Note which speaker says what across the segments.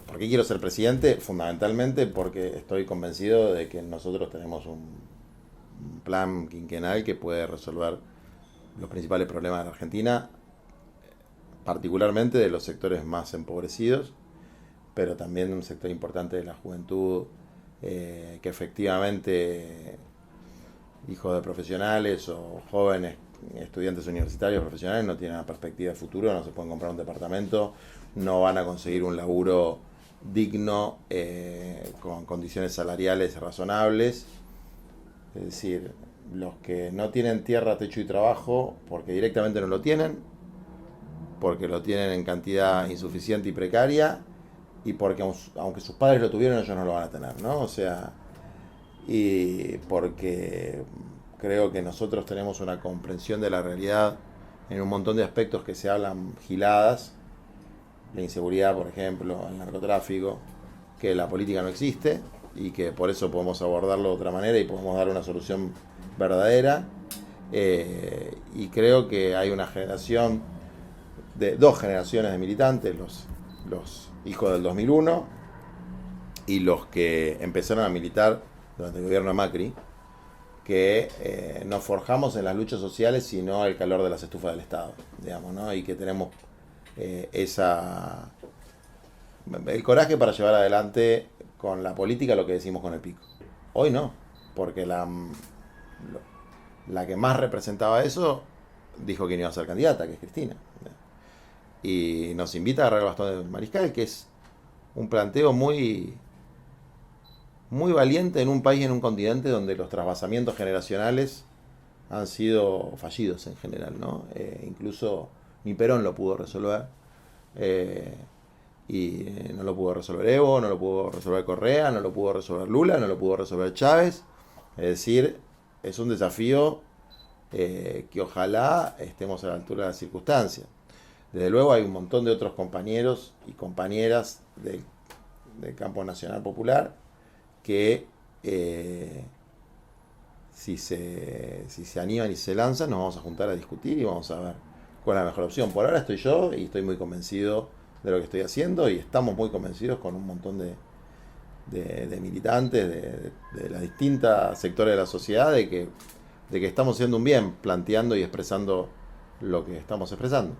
Speaker 1: ¿Por qué quiero ser presidente? Fundamentalmente porque estoy convencido de que nosotros tenemos un plan quinquenal que puede resolver los principales problemas de la Argentina, particularmente de los sectores más empobrecidos, pero también un sector importante de la juventud, que efectivamente hijos de profesionales o jóvenes estudiantes universitarios profesionales no tienen una perspectiva de futuro, no se pueden comprar un departamento, no van a conseguir un laburo digno, con condiciones salariales razonables. Es decir, los que no tienen tierra, techo y trabajo, porque directamente no lo tienen, porque lo tienen en cantidad insuficiente y precaria, y porque aunque sus padres lo tuvieron, ellos no lo van a tener, ¿no? O sea, y porque creo que nosotros tenemos una comprensión de la realidad en un montón de aspectos que se hablan giladas, la inseguridad, por ejemplo, el narcotráfico, que la política no existe y que por eso podemos abordarlo de otra manera y podemos dar una solución verdadera. Y creo que hay una generación, dos generaciones de militantes, los hijos del 2001 y los que empezaron a militar durante el gobierno de Macri, que nos forjamos en las luchas sociales sino el calor de las estufas del Estado, digamos, ¿no? Y que tenemos el coraje para llevar adelante con la política lo que decimos con el pico. Hoy no, porque la que más representaba eso dijo que no iba a ser candidata, que es Cristina. Y nos invita a agarrar el bastón del mariscal, que es un planteo muy valiente en un país, en un continente donde los trasvasamientos generacionales han sido fallidos en general, ¿no? Incluso ni Perón lo pudo resolver. Y no lo pudo resolver Evo, no lo pudo resolver Correa, no lo pudo resolver Lula, no lo pudo resolver Chávez. Es decir, es un desafío, que ojalá estemos a la altura de las circunstancias. Desde luego hay un montón de otros compañeros y compañeras del campo nacional popular que, si se animan y se lanzan, nos vamos a juntar a discutir y vamos a ver cuál es la mejor opción. Por ahora estoy yo y estoy muy convencido de lo que estoy haciendo y estamos muy convencidos con un montón de militantes de las distintas sectores de la sociedad de que estamos haciendo un bien planteando y expresando lo que estamos expresando.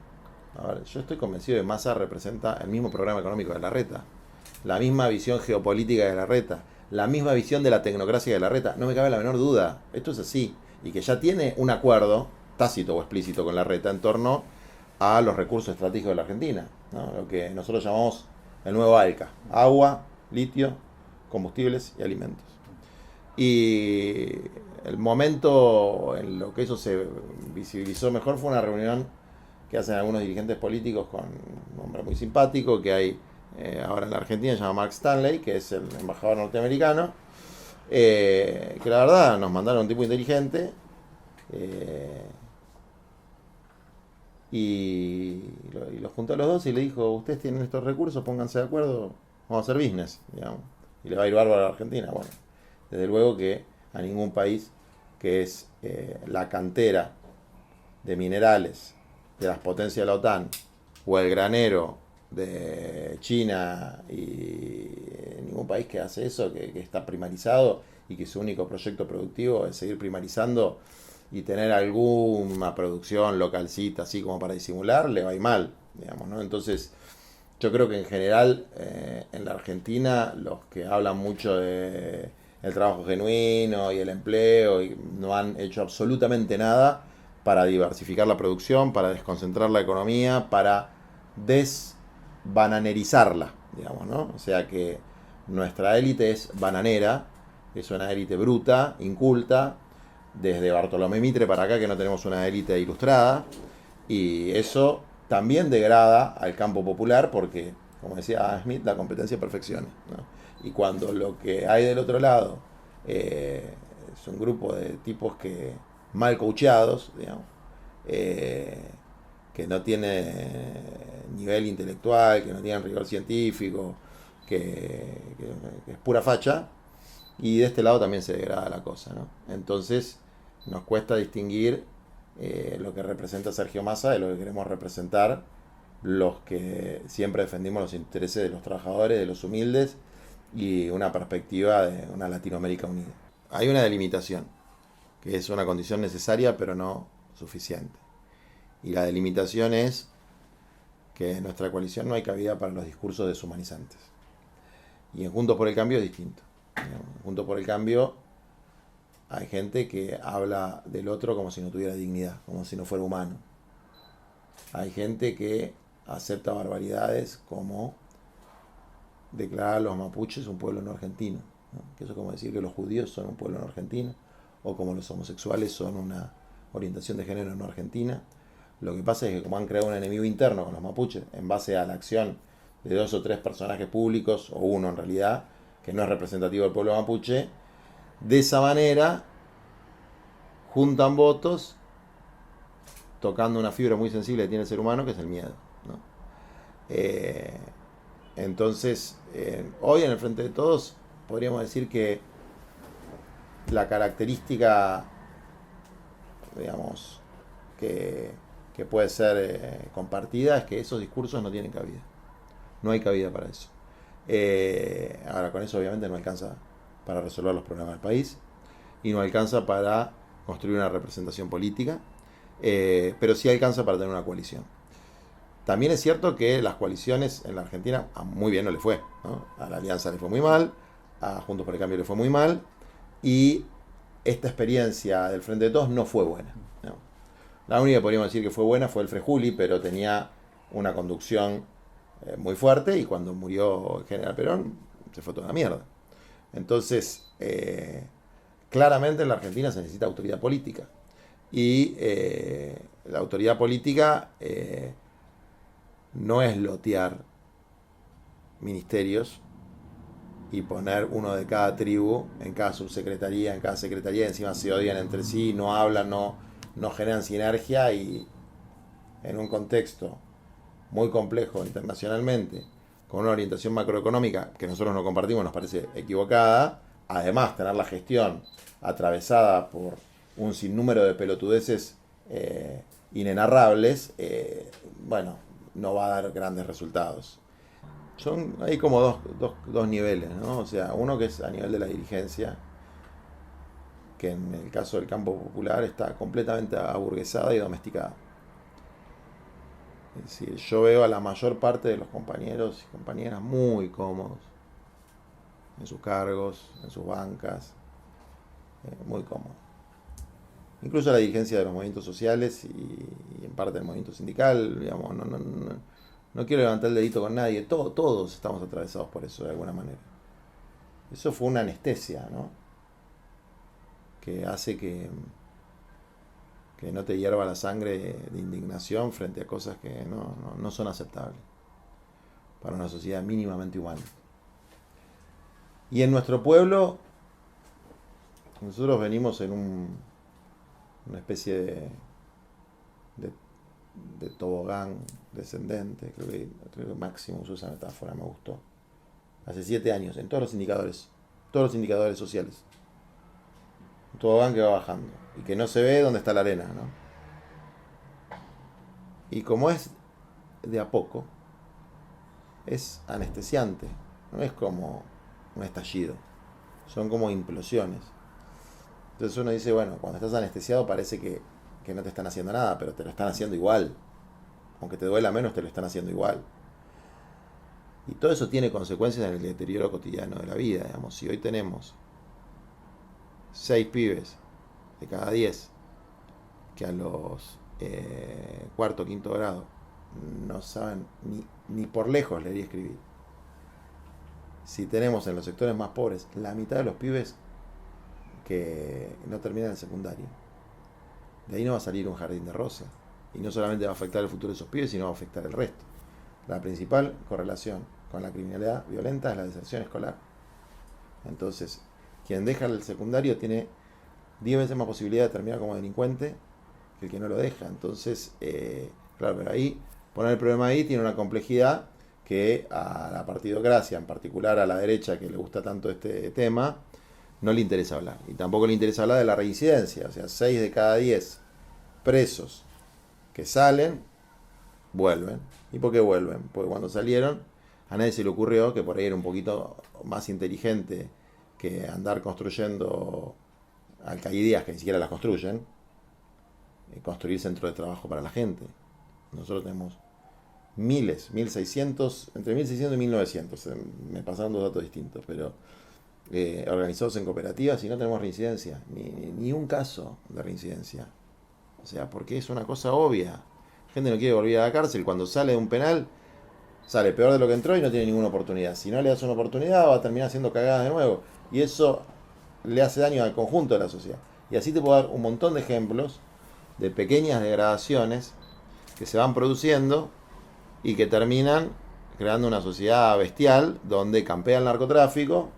Speaker 1: A ver, yo estoy convencido de que Massa representa el mismo programa económico de Larreta, la misma visión geopolítica de Larreta, la misma visión de la tecnocracia de Larreta. No me cabe la menor duda. Esto es así. Y que ya tiene un acuerdo, tácito o explícito, con Larreta en torno a los recursos estratégicos de la Argentina, ¿no? Lo que nosotros llamamos el nuevo ALCA: agua, litio, combustibles y alimentos. Y el momento en lo que eso se visibilizó mejor fue una reunión que hacen algunos dirigentes políticos con un hombre muy simpático que hay, ahora en la Argentina, se llama Mark Stanley, que es el embajador norteamericano, que la verdad nos mandaron un tipo inteligente, y lo juntó a los dos y le dijo: ustedes tienen estos recursos, pónganse de acuerdo, vamos a hacer business, digamos, y le va a ir bárbaro a la Argentina. Bueno, desde luego que a ningún país que es, la cantera de minerales de las potencias de la OTAN o el granero de China, y ningún país que hace eso, que está primarizado y que su único proyecto productivo es seguir primarizando y tener alguna producción localcita así como para disimular, le va a ir mal, digamos, ¿no? Entonces yo creo que en general, en la Argentina los que hablan mucho de el trabajo genuino y el empleo y no han hecho absolutamente nada para diversificar la producción, para desconcentrar la economía, para desbananerizarla, digamos, ¿no? O sea que nuestra élite es bananera, es una élite bruta, inculta, desde Bartolomé Mitre para acá que no tenemos una élite ilustrada, y eso también degrada al campo popular porque, como decía Adam Smith, la competencia perfecciona, ¿no? Y cuando lo que hay del otro lado, es un grupo de tipos que mal coacheados, digamos, que no tiene nivel intelectual, que no tienen rigor científico, que es pura facha, y de este lado también se degrada la cosa, ¿no? Entonces nos cuesta distinguir, lo que representa Sergio Massa de lo que queremos representar los que siempre defendimos los intereses de los trabajadores, de los humildes y una perspectiva de una Latinoamérica unida. Hay una delimitación, que es una condición necesaria pero no suficiente. Y la delimitación es que en nuestra coalición no hay cabida para los discursos deshumanizantes. Y en Juntos por el Cambio es distinto. En Juntos por el Cambio hay gente que habla del otro como si no tuviera dignidad, como si no fuera humano. Hay gente que acepta barbaridades como declarar a los mapuches un pueblo no argentino, ¿no? Que eso es como decir que los judíos son un pueblo no argentino, o como los homosexuales son una orientación de género no argentina. Lo que pasa es que como han creado un enemigo interno con los mapuches, en base a la acción de 2 o 3 personajes públicos, o uno en realidad, que no es representativo del pueblo mapuche, de esa manera juntan votos tocando una fibra muy sensible que tiene el ser humano, que es el miedo, ¿no? Entonces, hoy en el Frente de Todos podríamos decir que la característica, digamos, que puede ser compartida es que esos discursos no tienen cabida. No hay cabida para eso. Ahora, con eso obviamente no alcanza para resolver los problemas del país y no alcanza para construir una representación política, pero sí alcanza para tener una coalición. También es cierto que las coaliciones en la Argentina muy bien no le fue, ¿no? A la Alianza le fue muy mal, a Juntos por el Cambio le fue muy mal, y esta experiencia del Frente de Todos no fue buena, ¿no? La única que podríamos decir que fue buena fue el Frejuli, pero tenía una conducción muy fuerte, y cuando murió el general Perón se fue toda la mierda. Entonces, claramente en la Argentina se necesita autoridad política, y la autoridad política no es lotear ministerios y poner uno de cada tribu en cada subsecretaría, en cada secretaría, y encima se odian entre sí, no hablan, no generan sinergia, y en un contexto muy complejo internacionalmente, con una orientación macroeconómica que nosotros no compartimos, nos parece equivocada, además tener la gestión atravesada por un sinnúmero de pelotudeces inenarrables, bueno, no va a dar grandes resultados. Hay como dos niveles, ¿no? O sea, uno que es a nivel de la dirigencia, que en el caso del campo popular está completamente aburguesada y domesticada. Es decir, yo veo a la mayor parte de los compañeros y compañeras muy cómodos en sus cargos, en sus bancas, muy cómodos. Incluso la dirigencia de los movimientos sociales y en parte del movimiento sindical, digamos, no quiero levantar el dedito con nadie, todos estamos atravesados por eso de alguna manera. Eso fue una anestesia, ¿no? Que hace que no te hierva la sangre de indignación frente a cosas que no son aceptables para una sociedad mínimamente humana. Y en nuestro pueblo, nosotros venimos en una especie de tobogán descendente, creo que Máximo usó esa metáfora, me gustó. Hace 7 años, en todos los indicadores sociales. Un tobogán que va bajando y que no se ve dónde está la arena, ¿no? Y como es de a poco, es anestesiante, no es como un estallido, son como implosiones. Entonces uno dice, bueno, cuando estás anestesiado parece que no te están haciendo nada, pero te lo están haciendo igual. Aunque te duela menos, te lo están haciendo igual. Y todo eso tiene consecuencias en el deterioro cotidiano de la vida, digamos. Si hoy tenemos 6 pibes de cada 10 que a los cuarto o quinto grado no saben ni por lejos leer y escribir. Si tenemos en los sectores más pobres la mitad de los pibes que no terminan el secundario, de ahí no va a salir un jardín de rosa. Y no solamente va a afectar el futuro de esos pibes, sino va a afectar el resto. La principal correlación con la criminalidad violenta es la deserción escolar. Entonces, quien deja el secundario tiene 10 veces más posibilidad de terminar como delincuente que el que no lo deja. Entonces, claro, pero ahí, poner el problema ahí tiene una complejidad que a la partidocracia, en particular a la derecha que le gusta tanto este tema, no le interesa hablar. Y tampoco le interesa hablar de la reincidencia. O sea, 6 de cada 10 presos que salen vuelven. ¿Y por qué vuelven? Porque cuando salieron, a nadie se le ocurrió que por ahí era un poquito más inteligente que andar construyendo alcaldías que ni siquiera las construyen, construir centros de trabajo para la gente. Nosotros tenemos miles, 1600, entre 1600 y 1900, me pasaron dos datos distintos, pero organizados en cooperativas y no tenemos reincidencia, ni un caso de reincidencia. O sea, porque es una cosa obvia. La gente no quiere volver a la cárcel, cuando sale de un penal sale peor de lo que entró y no tiene ninguna oportunidad. Si no le das una oportunidad va a terminar siendo cagada de nuevo. Y eso le hace daño al conjunto de la sociedad. Y así te puedo dar un montón de ejemplos de pequeñas degradaciones que se van produciendo y que terminan creando una sociedad bestial donde campea el narcotráfico,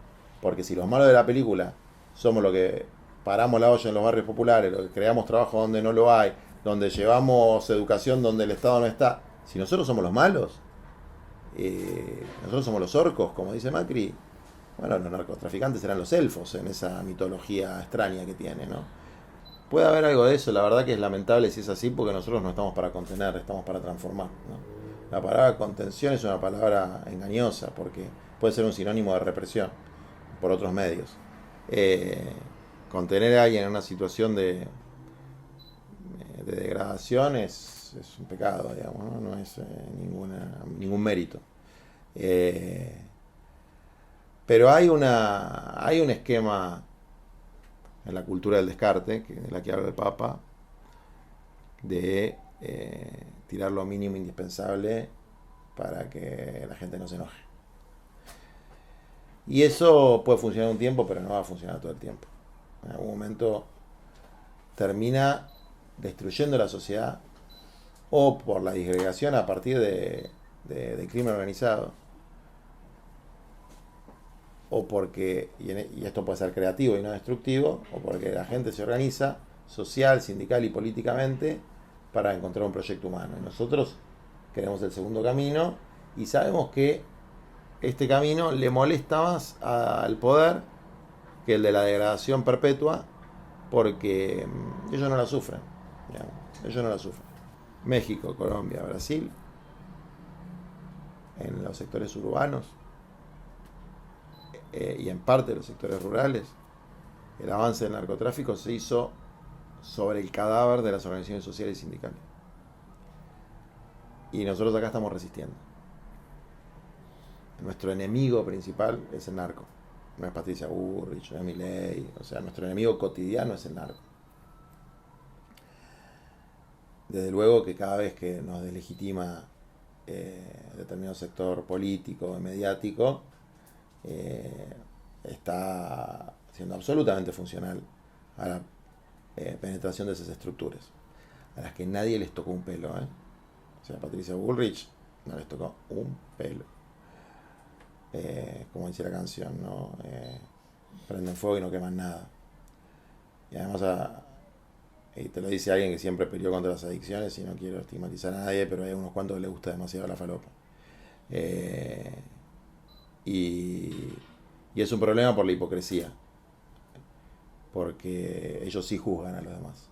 Speaker 1: porque si los malos de la película somos los que paramos la olla en los barrios populares, los que creamos trabajo donde no lo hay, donde llevamos educación donde el Estado no está, si nosotros somos los malos, nosotros somos los orcos, como dice Macri, bueno, los narcotraficantes serán los elfos en esa mitología extraña que tiene, ¿no? Puede haber algo de eso, la verdad que es lamentable si es así, porque nosotros no estamos para contener, estamos para transformar, ¿no? La palabra contención es una palabra engañosa, porque puede ser un sinónimo de represión por otros medios. Contener a alguien en una situación de degradación es un pecado, digamos, no es ningún mérito. Pero hay un esquema en la cultura del descarte, de la que habla el Papa, de tirar lo mínimo indispensable para que la gente no se enoje. Y eso puede funcionar un tiempo, pero no va a funcionar todo el tiempo. En algún momento termina destruyendo la sociedad, o por la disgregación a partir de crimen organizado, o porque, y esto puede ser creativo y no destructivo, o porque la gente se organiza social, sindical y políticamente para encontrar un proyecto humano. Y nosotros queremos el segundo camino y sabemos que este camino le molesta más al poder que el de la degradación perpetua, porque ellos no la sufren, digamos, ellos no la sufren. México, Colombia, Brasil, en los sectores urbanos y en parte de los sectores rurales, el avance del narcotráfico se hizo sobre el cadáver de las organizaciones sociales y sindicales. Y nosotros acá estamos resistiendo. Nuestro enemigo principal es el narco. No es Patricia Bullrich, no es Milei. O sea, nuestro enemigo cotidiano es el narco. Desde luego que cada vez que nos deslegitima determinado sector político o mediático, está siendo absolutamente funcional a la penetración de esas estructuras, a las que nadie les tocó un pelo, O sea, a Patricia Bullrich no les tocó un pelo. Como dice la canción, ¿no? Prenden fuego y no queman nada. Y además, y te lo dice alguien que siempre peleó contra las adicciones, y no quiero estigmatizar a nadie, pero hay unos cuantos que les gusta demasiado la falopa. Y es un problema por la hipocresía, porque ellos sí juzgan a los demás.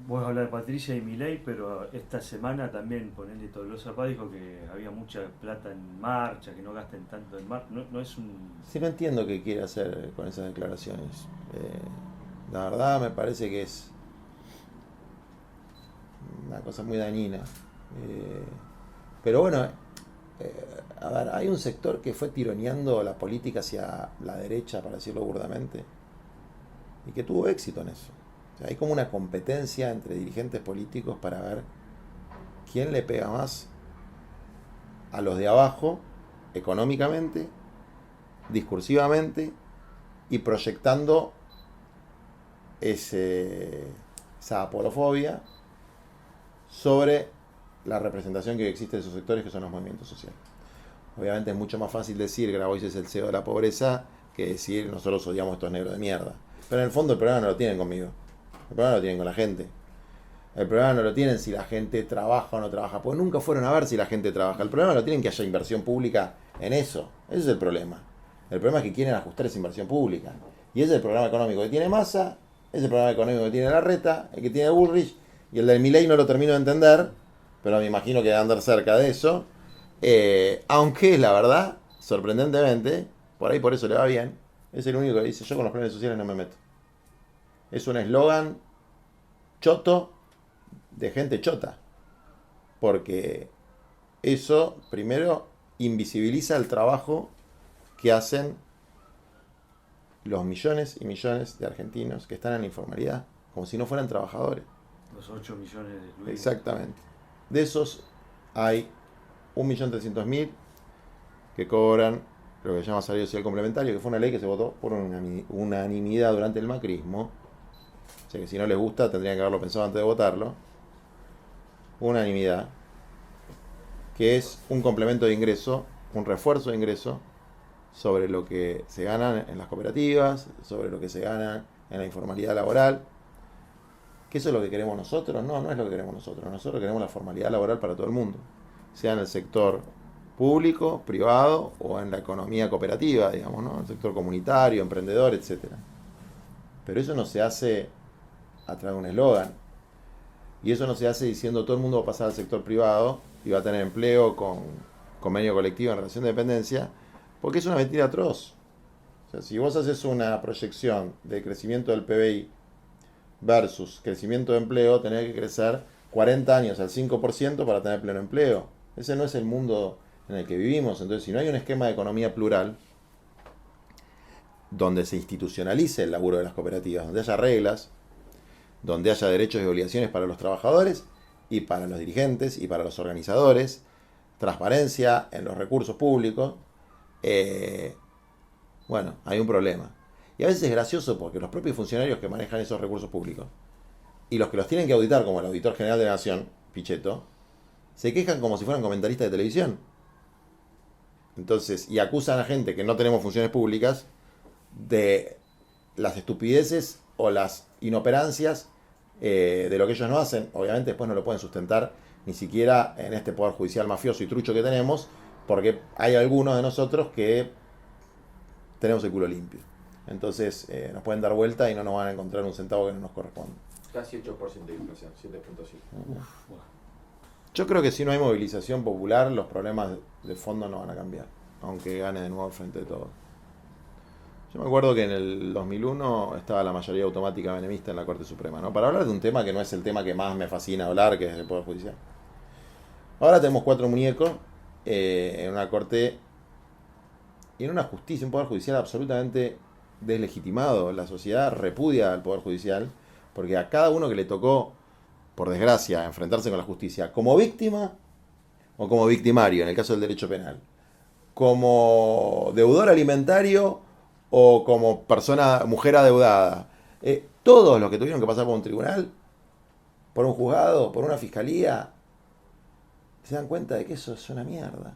Speaker 2: Vos hablar de Patricia y Milei, pero esta semana también Ponele Tolosa Paz dijo que había mucha plata en marcha, que no gasten tanto en marcha. No es un...
Speaker 1: Sí, no entiendo qué quiere hacer con esas declaraciones. La verdad me parece que es una cosa muy dañina. Pero bueno, a ver, hay un sector que fue tironeando la política hacia la derecha, para decirlo burdamente, y que tuvo éxito en eso. O sea, hay como una competencia entre dirigentes políticos para ver quién le pega más a los de abajo, económicamente, discursivamente, y proyectando esa aporofobia sobre la representación que existe de esos sectores, que son los movimientos sociales. Obviamente es mucho más fácil decir Grabois es el CEO de la pobreza que decir nosotros odiamos a estos negros de mierda. Pero en el fondo el problema no lo tienen conmigo, el problema lo tienen con la gente. El problema no lo tienen si la gente trabaja o no trabaja, porque nunca fueron a ver si la gente trabaja. El problema lo tienen que haya inversión pública en eso. Ese es el problema. El problema es que quieren ajustar esa inversión pública. Y ese es el programa económico que tiene Massa, ese es el programa económico que tiene Larreta, el que tiene Bullrich, Y el del Milei no lo termino de entender, pero me imagino que debe andar cerca de eso. Aunque, la verdad, sorprendentemente, por eso le va bien, es el único que dice, yo con los planes sociales no me meto. Es un eslogan choto de gente chota. Porque eso, primero, invisibiliza el trabajo que hacen los millones y millones de argentinos que están en la informalidad, como si no fueran trabajadores.
Speaker 2: Los 8 millones de excluidos. Exactamente.
Speaker 1: De esos hay 1.300.000 que cobran lo que se llama salario social complementario, que fue una ley que se votó por unanimidad durante el macrismo. O sea que si no les gusta tendrían que haberlo pensado antes de votarlo. Unanimidad. Que es un complemento de ingreso, un refuerzo de ingreso sobre lo que se gana en las cooperativas, sobre lo que se gana en la informalidad laboral. ¿Que eso es lo que queremos nosotros? No, no es lo que queremos nosotros. Nosotros queremos la formalidad laboral para todo el mundo, sea en el sector público, privado o en la economía cooperativa, digamos, ¿no? El sector comunitario, emprendedor, etc. Pero eso no se hace a través de un eslogan. Y eso no se hace diciendo todo el mundo va a pasar al sector privado y va a tener empleo con convenio colectivo en relación de dependencia, porque es una mentira atroz. O sea, si vos haces una proyección de crecimiento del PBI versus crecimiento de empleo, tenés que crecer 40 años al 5% para tener pleno empleo. Ese no es el mundo en el que vivimos. Entonces, si no hay un esquema de economía plural donde se institucionalice el laburo de las cooperativas, donde haya reglas, donde haya derechos y obligaciones para los trabajadores y para los dirigentes y para los organizadores, transparencia en los recursos públicos, bueno, hay un problema. Y a veces es gracioso porque los propios funcionarios que manejan esos recursos públicos y los que los tienen que auditar, como el auditor general de la Nación, Pichetto, se quejan como si fueran comentaristas de televisión. Entonces, y acusan a gente que no tenemos funciones públicas de las estupideces o las inoperancias de lo que ellos no hacen. Obviamente después no lo pueden sustentar ni siquiera en este poder judicial mafioso y trucho que tenemos, porque hay algunos de nosotros que tenemos el culo limpio. Entonces nos pueden dar vuelta y no nos van a encontrar un centavo que no nos corresponde.
Speaker 3: Casi 8% de inflación, 7.5.
Speaker 1: Yo creo que si no hay movilización popular, los problemas de fondo no van a cambiar, aunque gane de nuevo el Frente de Todos. Yo me acuerdo que en el 2001 estaba la mayoría automática menemista en la Corte Suprema, ¿no? Para hablar de un tema que no es el tema que más me fascina hablar, que es el Poder Judicial. Ahora tenemos 4 muñecos en una Corte y en una justicia, un Poder Judicial absolutamente deslegitimado. La sociedad repudia al Poder Judicial porque a cada uno que le tocó, por desgracia, enfrentarse con la justicia como víctima o como victimario, en el caso del derecho penal, como deudor alimentario o como persona, mujer adeudada, todos los que tuvieron que pasar por un tribunal, por un juzgado, por una fiscalía, se dan cuenta de que eso es una mierda,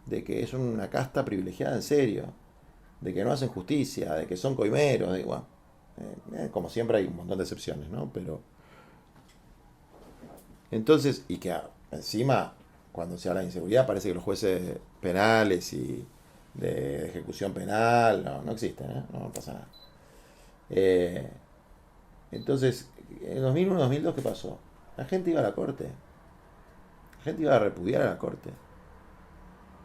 Speaker 1: de que es una casta privilegiada en serio, de que no hacen justicia, de que son coimeros, de, bueno, como siempre hay un montón de excepciones, ¿no? Pero entonces, y que encima cuando se habla de inseguridad parece que los jueces penales y de ejecución penal no existen, no pasa nada. Entonces, en 2001-2002, ¿qué pasó? La gente iba a la corte, la gente iba a repudiar a la corte,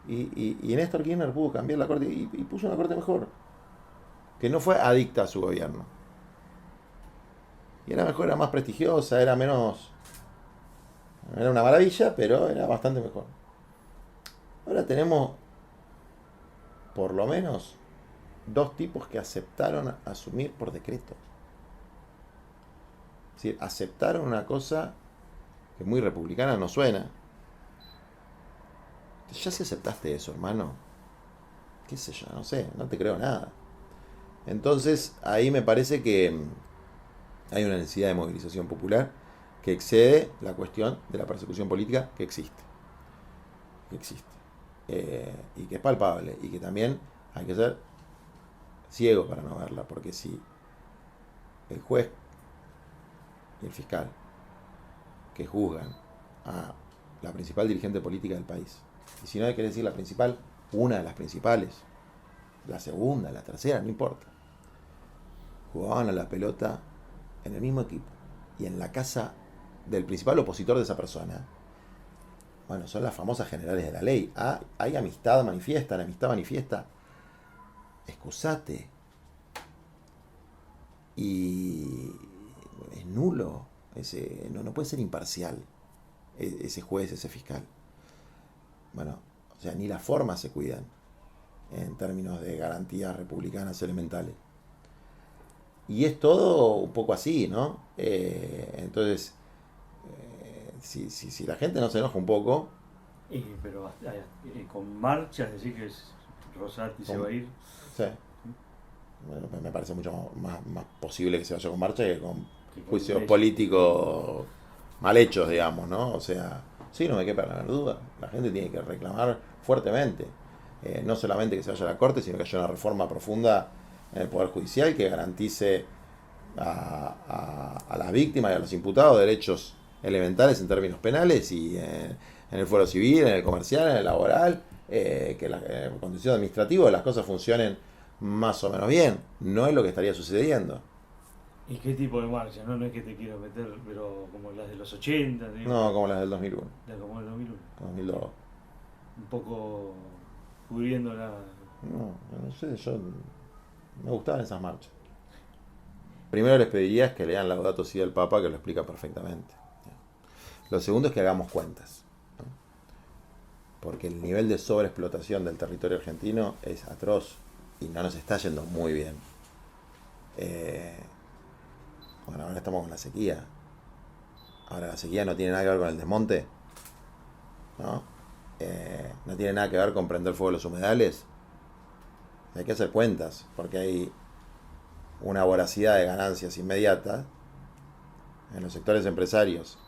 Speaker 1: y Néstor Kirchner pudo cambiar la corte y puso una corte mejor, que no fue adicta a su gobierno, y era mejor, era más prestigiosa, era menos, era una maravilla, pero era bastante mejor. Ahora tenemos por lo menos 2 tipos que aceptaron asumir por decreto. Es decir, aceptaron una cosa que muy republicana no suena. Ya si aceptaste eso, hermano, qué sé yo, no sé, no te creo nada. Entonces, ahí me parece que hay una necesidad de movilización popular que excede la cuestión de la persecución política que existe. Y que es palpable, y que también hay que ser ciego para no verla, porque si el juez y el fiscal que juzgan a la principal dirigente política del país, y si no hay que decir la principal, una de las principales, la segunda, la tercera, no importa, jugaban a la pelota en el mismo equipo y en la casa del principal opositor de esa persona, bueno, son las famosas generales de la ley. Hay amistad manifiesta, excusate. Y es nulo, no puede ser imparcial ese juez, ese fiscal. Bueno, o sea, ni las formas se cuidan en términos de garantías republicanas elementales. Y es todo un poco así, ¿no? Entonces, si la gente no se enoja un poco...
Speaker 2: Pero con marchas, decir que Rosati se va a ir.
Speaker 1: Sí. Bueno, me parece mucho más posible que se vaya con marcha que con juicios políticos mal hechos, digamos, ¿no? O sea, sí, no me quepa la menor duda. La gente tiene que reclamar fuertemente. No solamente que se vaya a la Corte, sino que haya una reforma profunda en el Poder Judicial que garantice a las víctimas y a los imputados derechos elementales en términos penales y en el fuero civil, en el comercial, en el laboral, que en el contencioso administrativo las cosas funcionen más o menos bien. No es lo que estaría sucediendo.
Speaker 2: ¿Y qué tipo de marcha? No es que te quiero meter, pero como las de los 80, digo.
Speaker 1: No, como las del 2001.
Speaker 2: Como el 2001.
Speaker 1: 2002.
Speaker 2: Un poco cubriendo la...
Speaker 1: No sé, yo me gustaban esas marchas. Primero les pediría es que lean Laudato Si del Papa, que lo explica perfectamente. Lo segundo es que hagamos cuentas, ¿no? Porque el nivel de sobreexplotación del territorio argentino es atroz y no nos está yendo muy bien. Bueno, ahora estamos con la sequía. Ahora la sequía no tiene nada que ver con el desmonte, ¿no? No tiene nada que ver con prender fuego los humedales. Hay que hacer cuentas, porque hay una voracidad de ganancias inmediatas en los sectores empresarios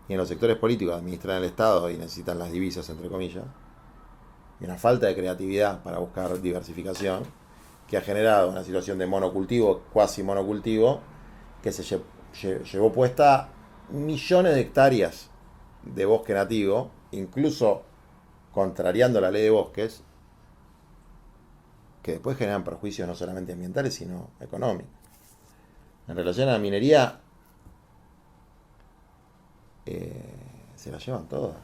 Speaker 1: y en los sectores políticos que administran el Estado y necesitan las divisas, entre comillas, y una falta de creatividad para buscar diversificación que ha generado una situación de monocultivo, cuasi monocultivo, que se llevó puesta millones de hectáreas de bosque nativo, incluso contrariando la ley de bosques, que después generan perjuicios no solamente ambientales, sino económicos. En relación a la minería, se la llevan todas.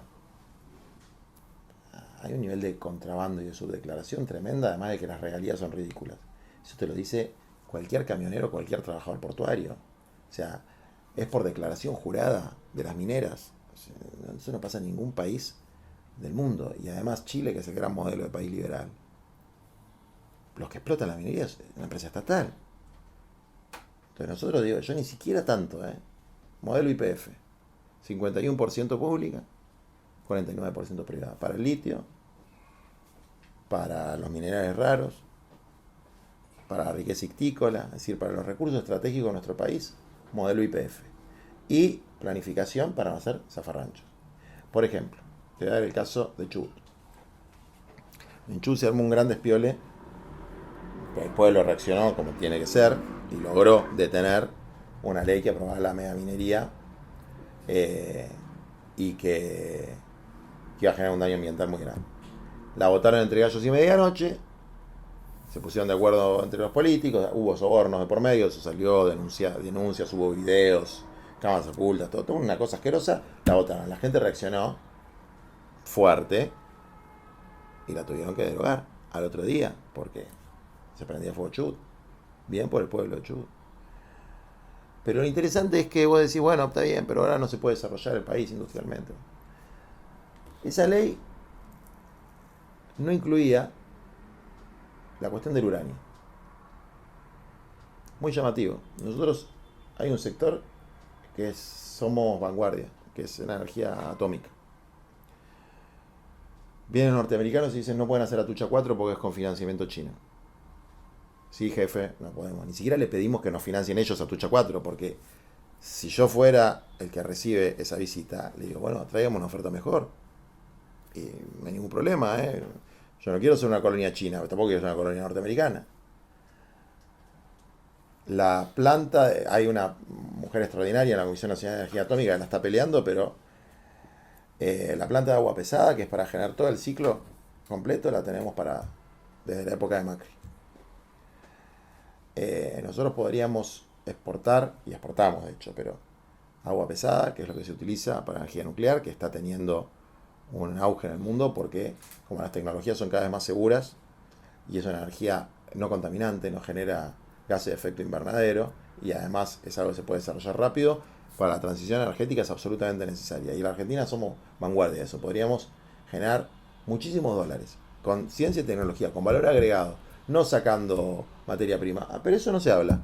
Speaker 1: Hay un nivel de contrabando y de subdeclaración tremenda, además de que las regalías son ridículas. Eso te lo dice cualquier camionero, cualquier trabajador portuario. O sea, es por declaración jurada de las mineras. O sea, eso no pasa en ningún país del mundo. Y además Chile, que es el gran modelo de país liberal. Los que explotan la minería es una empresa estatal. Entonces nosotros, digo, yo ni siquiera tanto, modelo YPF. 51% pública, 49% privada. Para el litio, para los minerales raros, para la riqueza ictícola, es decir, para los recursos estratégicos de nuestro país, modelo YPF. Y planificación para no hacer zafarranchos. Por ejemplo, te voy a dar el caso de Chubut. En Chubut se armó un gran despiole. El pueblo reaccionó como tiene que ser y logró detener una ley que aprobaba la megaminería y que iba a generar un daño ambiental muy grande. La votaron entre gallos y medianoche, se pusieron de acuerdo entre los políticos, hubo sobornos de por medio, eso salió, denuncias, hubo videos, cámaras ocultas, todo una cosa asquerosa. La votaron, la gente reaccionó fuerte y la tuvieron que derogar al otro día porque se prendía fuego Chubut. Bien por el pueblo de Chubut. Pero lo interesante es que vos decís, bueno, está bien, pero ahora no se puede desarrollar el país industrialmente. Esa ley no incluía la cuestión del uranio. Muy llamativo. Nosotros hay un sector que somos vanguardia, que es la energía atómica. Vienen los norteamericanos y dicen no pueden hacer Atucha 4 porque es con financiamiento chino. Sí, jefe, no podemos. Ni siquiera le pedimos que nos financien ellos Atucha 4, porque si yo fuera el que recibe esa visita, le digo, bueno, traigamos una oferta mejor. Y no hay ningún problema, Yo no quiero ser una colonia china, pero tampoco quiero ser una colonia norteamericana. La planta, hay una mujer extraordinaria en la Comisión Nacional de Energía Atómica que la está peleando, pero la planta de agua pesada, que es para generar todo el ciclo completo, la tenemos desde la época de Macri. Nosotros podríamos exportar, y exportamos de hecho, pero agua pesada, que es lo que se utiliza para energía nuclear, que está teniendo un auge en el mundo porque como las tecnologías son cada vez más seguras y es una energía no contaminante, no genera gases de efecto invernadero y además es algo que se puede desarrollar rápido, para la transición energética es absolutamente necesaria. Y en la Argentina somos vanguardia de eso. Podríamos generar muchísimos dólares con ciencia y tecnología, con valor agregado, no sacando materia prima. Pero eso no se habla.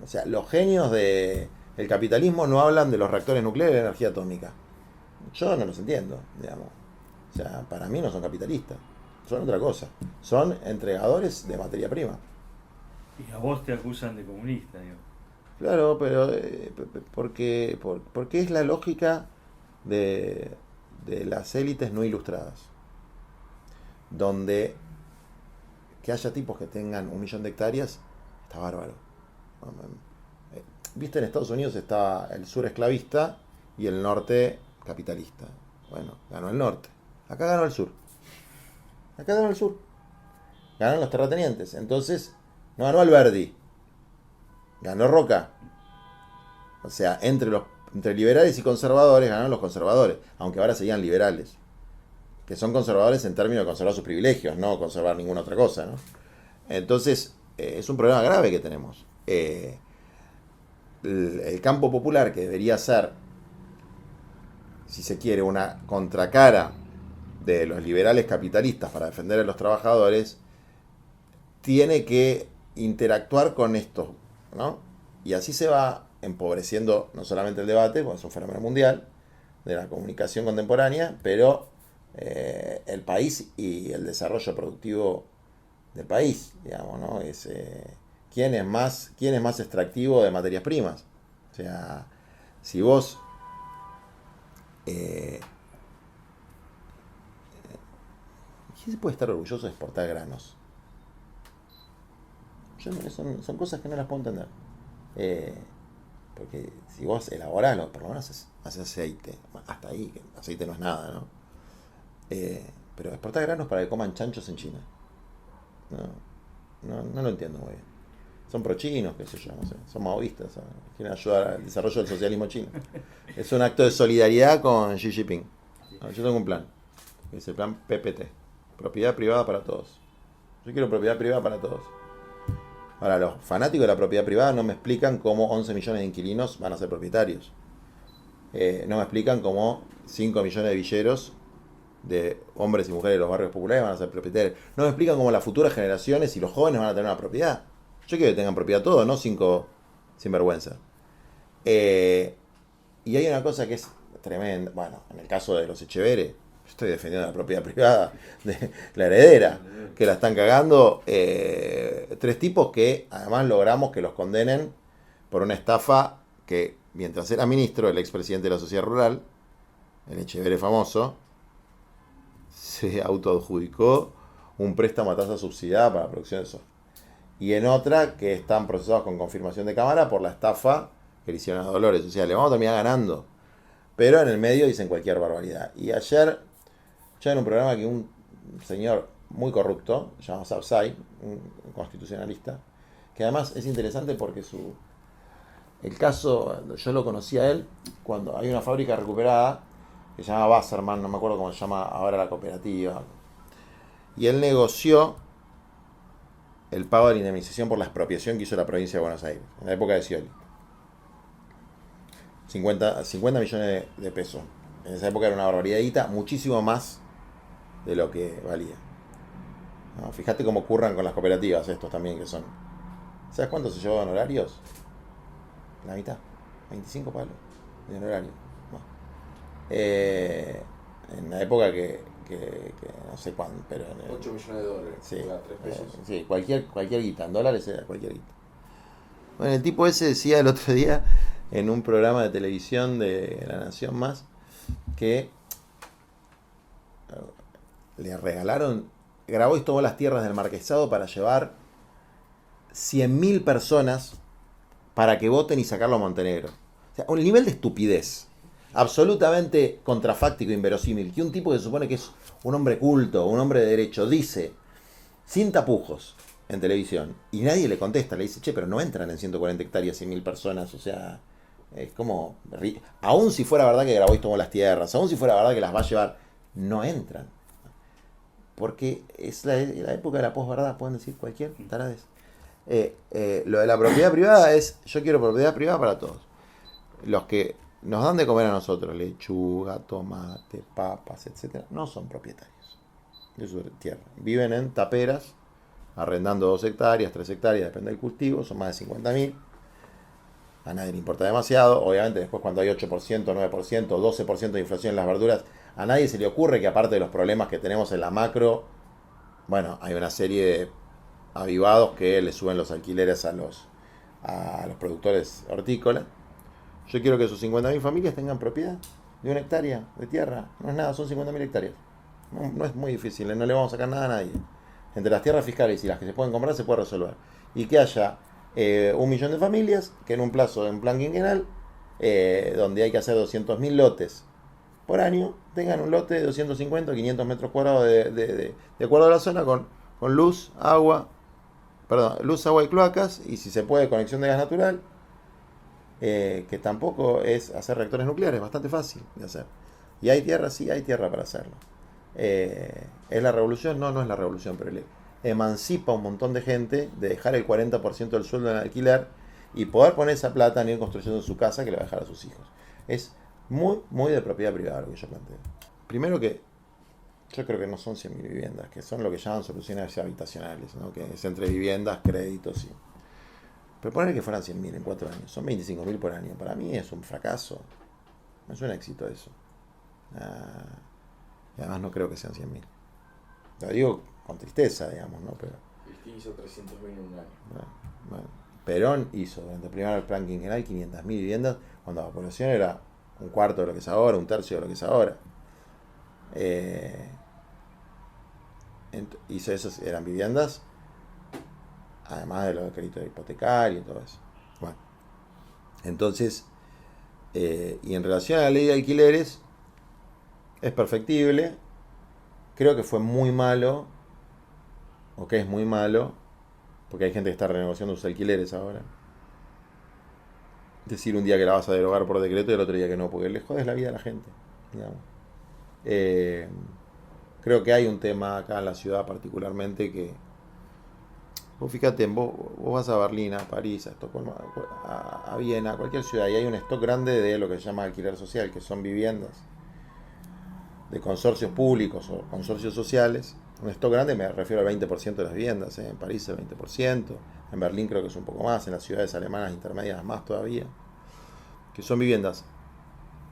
Speaker 1: O sea, los genios del capitalismo no hablan de los reactores nucleares de energía atómica. Yo no los entiendo, digamos. O sea, para mí no son capitalistas. Son otra cosa. Son entregadores de materia prima.
Speaker 2: Y a vos te acusan de comunista, digo.
Speaker 1: Claro, pero porque es la lógica de las élites no ilustradas. Donde que haya tipos que tengan 1 millón de hectáreas, está bárbaro. Viste, en Estados Unidos está el sur esclavista y el norte capitalista. Bueno, ganó el norte. Acá ganó el sur. Acá ganó el sur. Ganaron los terratenientes. Entonces, no ganó Alberdi. Ganó Roca. O sea, entre liberales y conservadores ganaron los conservadores. Aunque ahora serían liberales. Que son conservadores en términos de conservar sus privilegios, no conservar ninguna otra cosa, ¿no? Entonces, es un problema grave que tenemos. El campo popular, que debería ser, si se quiere, una contracara de los liberales capitalistas para defender a los trabajadores, tiene que interactuar con esto, ¿no? Y así se va empobreciendo no solamente el debate, porque es un fenómeno mundial de la comunicación contemporánea, pero el país y el desarrollo productivo del país, digamos, ¿no? Es quién es más extractivo de materias primas. O sea, si vos ¿quién se puede estar orgulloso de exportar granos? Son cosas que no las puedo entender. Porque si vos elaborás, por lo menos haces aceite. Hasta ahí, que aceite no es nada, ¿no? Pero exportar granos para que coman chanchos en China. No lo entiendo muy bien. Son pro-chinos, qué sé yo, no sé. Son maoístas, ¿sabes? Quieren ayudar al desarrollo del socialismo chino. Es un acto de solidaridad con Xi Jinping. Yo tengo un plan. Es el plan PPT. Propiedad privada para todos. Yo quiero propiedad privada para todos. Ahora, los fanáticos de la propiedad privada no me explican cómo 11 millones de inquilinos van a ser propietarios. No me explican cómo 5 millones de villeros de hombres y mujeres de los barrios populares van a ser propietarios. No me explican cómo las futuras generaciones y los jóvenes van a tener una propiedad. Yo quiero que tengan propiedad todos, no 5 sinvergüenza. Y hay una cosa que es tremenda. Bueno, en el caso de los Echeverre, estoy defendiendo la propiedad privada de la heredera, que la están cagando. 3 tipos que además logramos que los condenen por una estafa que, mientras era ministro, el expresidente de la Sociedad Rural, el Echeverre famoso, se autoadjudicó un préstamo a tasa subsidiada para la producción de soja. Y en otra que están procesados con confirmación de cámara por la estafa que le hicieron a Dolores. O sea, le vamos a terminar ganando. Pero en el medio dicen cualquier barbaridad. Y ayer, ya en un programa que un señor muy corrupto, se llama Sapsay, un constitucionalista, que además es interesante porque el caso, yo lo conocí a él cuando hay una fábrica recuperada que se llama Wasserman, no me acuerdo cómo se llama ahora la cooperativa, y él negoció el pago de la indemnización por la expropiación que hizo la provincia de Buenos Aires, en la época de Scioli. 50 millones de pesos. En esa época era una barbaridad, muchísimo más de lo que valía. No, fíjate cómo curran con las cooperativas estos también que son. ¿Sabes cuánto se llevó en horarios? La mitad. 25 palos de honorario. No. En la época que no sé cuándo, pero
Speaker 3: 8 millones de dólares.
Speaker 1: Sí,
Speaker 3: 3 pesos.
Speaker 1: Sí, cualquier guita. En dólares era cualquier guita. Bueno, el tipo ese decía el otro día en un programa de televisión de La Nación Más que le regalaron, grabó y tomó las tierras del marquesado para llevar 100.000 personas para que voten y sacarlo a Montenegro. O sea, un nivel de estupidez absolutamente contrafáctico, inverosímil, que un tipo que se supone que es un hombre culto, un hombre de derecho, dice, sin tapujos, en televisión, y nadie le contesta, le dice, che, pero no entran en 140 hectáreas 100.000 personas, o sea, Es como, aún si fuera verdad que Grabois tomó las tierras, aún si fuera verdad que las va a llevar, no entran. Porque es la época de la posverdad, pueden decir cualquier taradez. Lo de la propiedad privada es, yo quiero propiedad privada para todos. Los que nos dan de comer a nosotros, lechuga, tomate, papas, etcétera, no son propietarios de su tierra. Viven en taperas, arrendando 2 hectáreas, 3 hectáreas, depende del cultivo, son más de 50.000. A nadie le importa demasiado. Obviamente después cuando hay 8%, 9%, 12% de inflación en las verduras, a nadie se le ocurre que aparte de los problemas que tenemos en la macro, bueno, hay una serie de avivados que le suben los alquileres a los productores hortícolas. Yo quiero que sus 50.000 familias tengan propiedad de 1 hectárea de tierra. No es nada, son 50.000 hectáreas. No es muy difícil, no le vamos a sacar nada a nadie. Entre las tierras fiscales y las que se pueden comprar se puede resolver. Y que haya 1 millón de familias que en un plazo de un plan quinquenal, donde hay que hacer 200.000 lotes por año, tengan un lote de 250 o 500 metros cuadrados de acuerdo a la zona con luz, agua y cloacas, y si se puede conexión de gas natural, que tampoco es hacer reactores nucleares, bastante fácil de hacer. Y hay tierra, sí, hay tierra para hacerlo. ¿Es la revolución? No, no es la revolución, pero le emancipa a un montón de gente de dejar el 40% del sueldo en alquiler y poder poner esa plata en ir construyendo su casa que le va a dejar a sus hijos. Es muy, muy de propiedad privada lo que yo planteo. Primero que yo creo que no son 100.000 viviendas, que son lo que llaman soluciones habitacionales, ¿no? Que es entre viviendas, créditos y... Pero poner que fueran 100.000 en 4 años, son 25.000 por año. Para mí es un fracaso, no es un éxito eso. Y además no creo que sean 100.000. Lo digo con tristeza, digamos, ¿no? Pero
Speaker 3: Cristina hizo 300.000 en un año.
Speaker 1: bueno, Perón hizo durante el primer plan quinquenal 500.000 viviendas cuando la población era un cuarto de lo que es ahora, un tercio de lo que es ahora. Hizo eso, eran viviendas, además de los créditos hipotecarios y todo eso. Bueno, entonces, y en relación a la ley de alquileres, es perfectible. Creo que fue muy malo, o que es muy malo, porque hay gente que está renegociando sus alquileres ahora. Decir un día que la vas a derogar por decreto y el otro día que no, porque le jodes la vida a la gente, digamos. Creo que hay un tema acá en la ciudad particularmente que... Vos fíjate, vos vas a Berlín, a París, a Estocolmo, a Viena, a cualquier ciudad, y hay un stock grande de lo que se llama alquiler social, que son viviendas de consorcios públicos o consorcios sociales. Un stock grande, me refiero al 20% de las viviendas, en París el 20%, en Berlín creo que es un poco más, en las ciudades alemanas intermedias más todavía, que son viviendas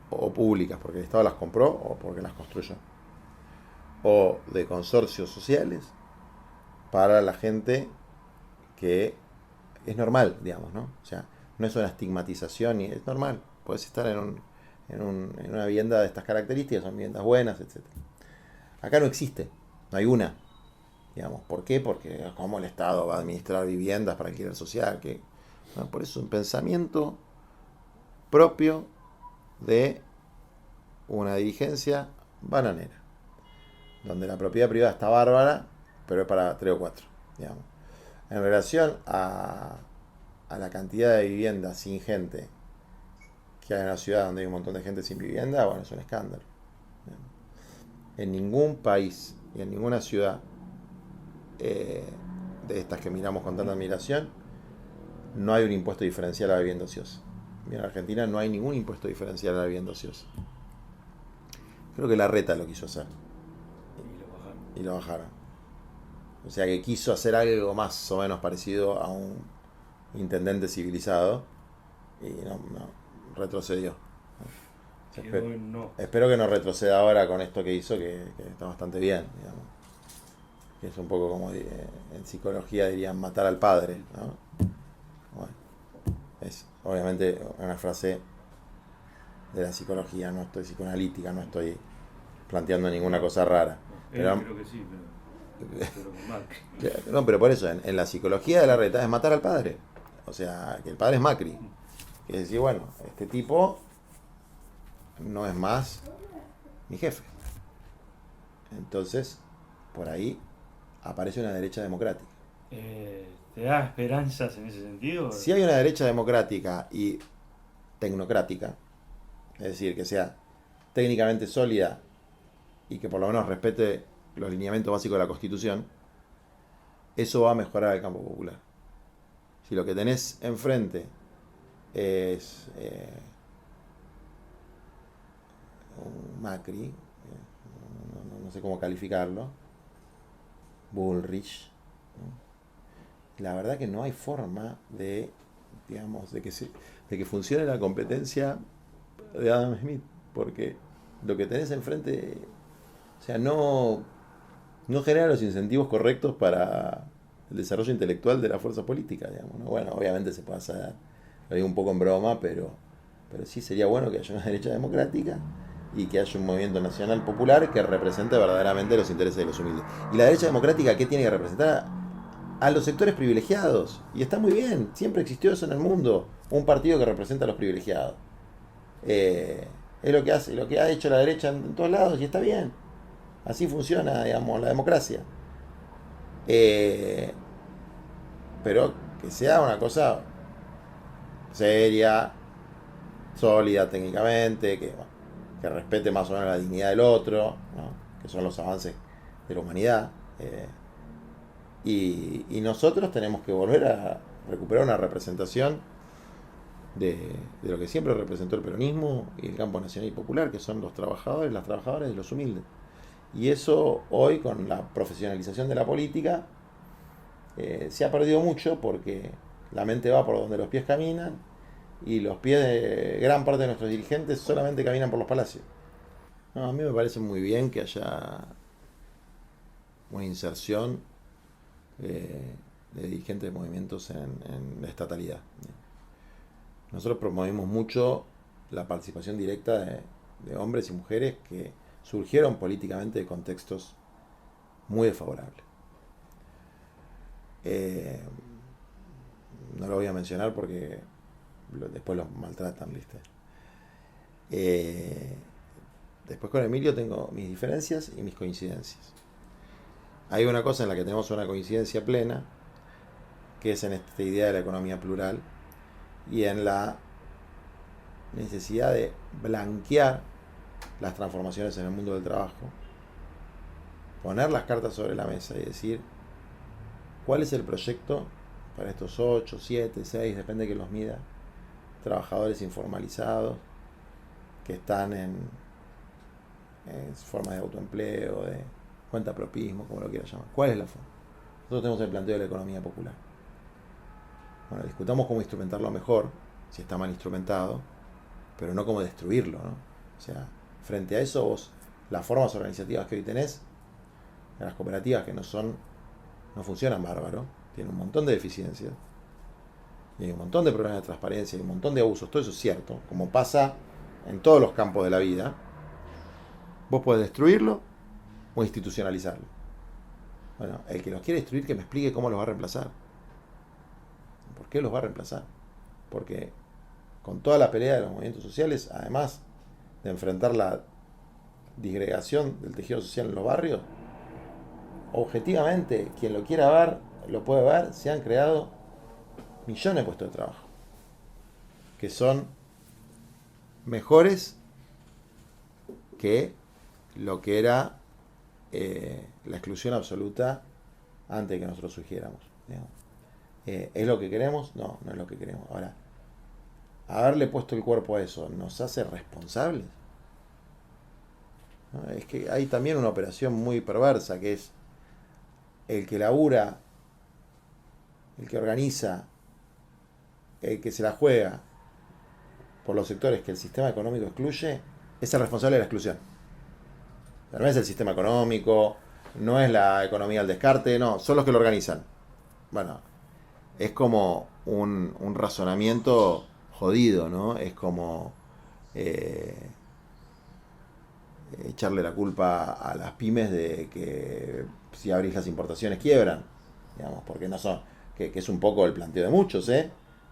Speaker 1: o públicas porque el Estado las compró o porque las construyó, o de consorcios sociales para la gente que es normal, digamos, ¿no? O sea, no es una estigmatización, es normal, puedes estar en una vivienda de estas características, son viviendas buenas, etc. Acá no existe, no hay una, digamos. ¿Por qué? Porque ¿cómo el Estado va a administrar viviendas para alquiler social? No, por eso es un pensamiento propio de una dirigencia bananera, donde la propiedad privada está bárbara, pero es para 3 o 4, digamos. En relación a la cantidad de viviendas sin gente que hay en una ciudad donde hay un montón de gente sin vivienda, bueno, es un escándalo. En ningún país y en ninguna ciudad de estas que miramos con tanta admiración, no hay un impuesto diferencial a la vivienda ociosa. En Argentina no hay ningún impuesto diferencial a la vivienda ociosa. Creo que Larreta lo quiso hacer. Y lo bajaron. O sea que quiso hacer algo más o menos parecido a un intendente civilizado y no retrocedió. Espero que no retroceda ahora con esto que hizo, que está bastante bien, digamos. Que es un poco como en psicología dirían matar al padre, ¿no? Bueno, es obviamente una frase de la psicología, no estoy psicoanalítica, no estoy planteando ninguna cosa rara.
Speaker 2: Creo que sí, pero con Macri.
Speaker 1: No, pero por eso, en la psicología de Larreta es matar al padre. O sea, que el padre es Macri. Que es decir, bueno, este tipo no es más mi jefe. Entonces, por ahí aparece una derecha democrática.
Speaker 2: ¿Te da esperanzas en ese sentido?
Speaker 1: Si hay una derecha democrática y tecnocrática, es decir, que sea técnicamente sólida y que por lo menos respete los lineamientos básicos de la Constitución, eso va a mejorar el campo popular. Si lo que tenés enfrente es un Macri, no sé cómo calificarlo, Bullrich, ¿no? La verdad que no hay forma de, digamos, de que funcione la competencia de Adam Smith, porque lo que tenés enfrente, o sea, no genera los incentivos correctos para el desarrollo intelectual de la fuerza política, digamos, ¿no? Bueno, obviamente se puede hacer, lo digo un poco en broma, pero sí sería bueno que haya una derecha democrática y que haya un movimiento nacional popular que represente verdaderamente los intereses de los humildes. Y la derecha democrática, ¿qué tiene que representar? A los sectores privilegiados. Y está muy bien, siempre existió eso en el mundo, un partido que representa a los privilegiados. Es lo que hace, lo que ha hecho la derecha en todos lados, y está bien. Así funciona, digamos, la democracia. Pero que sea una cosa seria, sólida técnicamente, que respete más o menos la dignidad del otro, ¿no? Que son los avances de la humanidad. Y nosotros tenemos que volver a recuperar una representación de lo que siempre representó el peronismo y el campo nacional y popular, que son los trabajadores, las trabajadoras y los humildes. Y eso hoy, con la profesionalización de la política, se ha perdido mucho, porque la mente va por donde los pies caminan, y los pies de gran parte de nuestros dirigentes solamente caminan por los palacios. No, a mí me parece muy bien que haya una inserción de dirigentes de movimientos en la estatalidad. Nosotros promovimos mucho la participación directa de hombres y mujeres que surgieron políticamente de contextos muy desfavorables. No lo voy a mencionar porque después los maltratan, ¿viste? Después con Emilio tengo mis diferencias y mis coincidencias. Hay una cosa en la que tenemos una coincidencia plena, que es en esta idea de la economía plural y en la necesidad de blanquear las transformaciones en el mundo del trabajo, poner las cartas sobre la mesa y decir cuál es el proyecto para estos 8, 7, 6, depende de que los mida, trabajadores informalizados que están en forma de autoempleo, de cuentapropismo, como lo quieras llamar. ¿Cuál es la forma? Nosotros tenemos el planteo de la economía popular. Bueno, discutamos cómo instrumentarlo mejor, si está mal instrumentado, pero no cómo destruirlo, ¿no? O sea, frente a eso, vos, las formas organizativas que hoy tenés, las cooperativas que no funcionan bárbaro, tienen un montón de deficiencias, y hay un montón de problemas de transparencia, y un montón de abusos, todo eso es cierto, como pasa en todos los campos de la vida. Vos podés destruirlo o institucionalizarlo. Bueno, el que los quiere destruir, que me explique cómo los va a reemplazar. ¿Por qué los va a reemplazar? Porque con toda la pelea de los movimientos sociales, además de enfrentar la disgregación del tejido social en los barrios, objetivamente, quien lo quiera ver, lo puede ver, se han creado millones de puestos de trabajo que son mejores que lo que era la exclusión absoluta antes de que nosotros surgiéramos, digamos. ¿Es lo que queremos? No, no es lo que queremos. Ahora, haberle puesto el cuerpo a eso nos hace responsables, ¿no? Es que hay también una operación muy perversa, que es el que labura, el que organiza, el que se la juega por los sectores que el sistema económico excluye, es el responsable de la exclusión. No es el sistema económico, no es la economía del descarte, no, son los que lo organizan. Bueno, es como un razonamiento jodido, ¿no? Es como echarle la culpa a las pymes de que si abrís las importaciones quiebran, digamos, porque no son, que es un poco el planteo de muchos,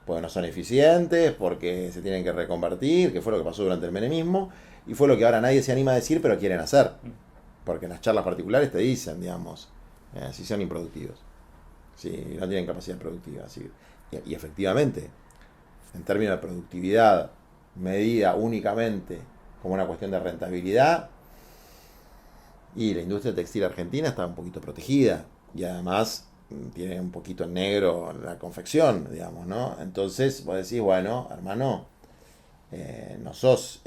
Speaker 1: porque no son eficientes, porque se tienen que reconvertir, que fue lo que pasó durante el menemismo, y fue lo que ahora nadie se anima a decir, pero quieren hacer, porque en las charlas particulares te dicen, digamos, si son improductivos, si no tienen capacidad productiva, y efectivamente, en términos de productividad medida únicamente como una cuestión de rentabilidad, y la industria textil argentina está un poquito protegida y además tiene un poquito en negro la confección, digamos, ¿no? Entonces vos decís, bueno, hermano, no sos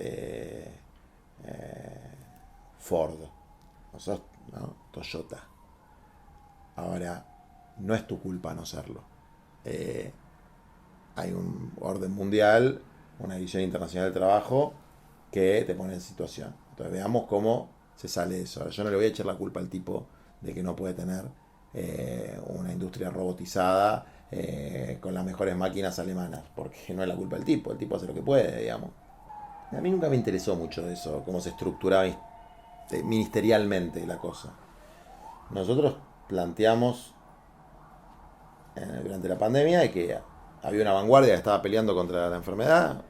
Speaker 1: Ford, no sos, ¿no?, Toyota. Ahora, no es tu culpa no serlo. Hay un orden mundial, una división internacional del trabajo que te pone en situación. Entonces veamos cómo se sale de eso. Ahora, yo no le voy a echar la culpa al tipo de que no puede tener una industria robotizada con las mejores máquinas alemanas, porque no es la culpa del tipo, el tipo hace lo que puede, digamos. A mí nunca me interesó mucho eso, cómo se estructuraba ministerialmente la cosa. Nosotros planteamos durante la pandemia de que había una vanguardia que estaba peleando contra la enfermedad,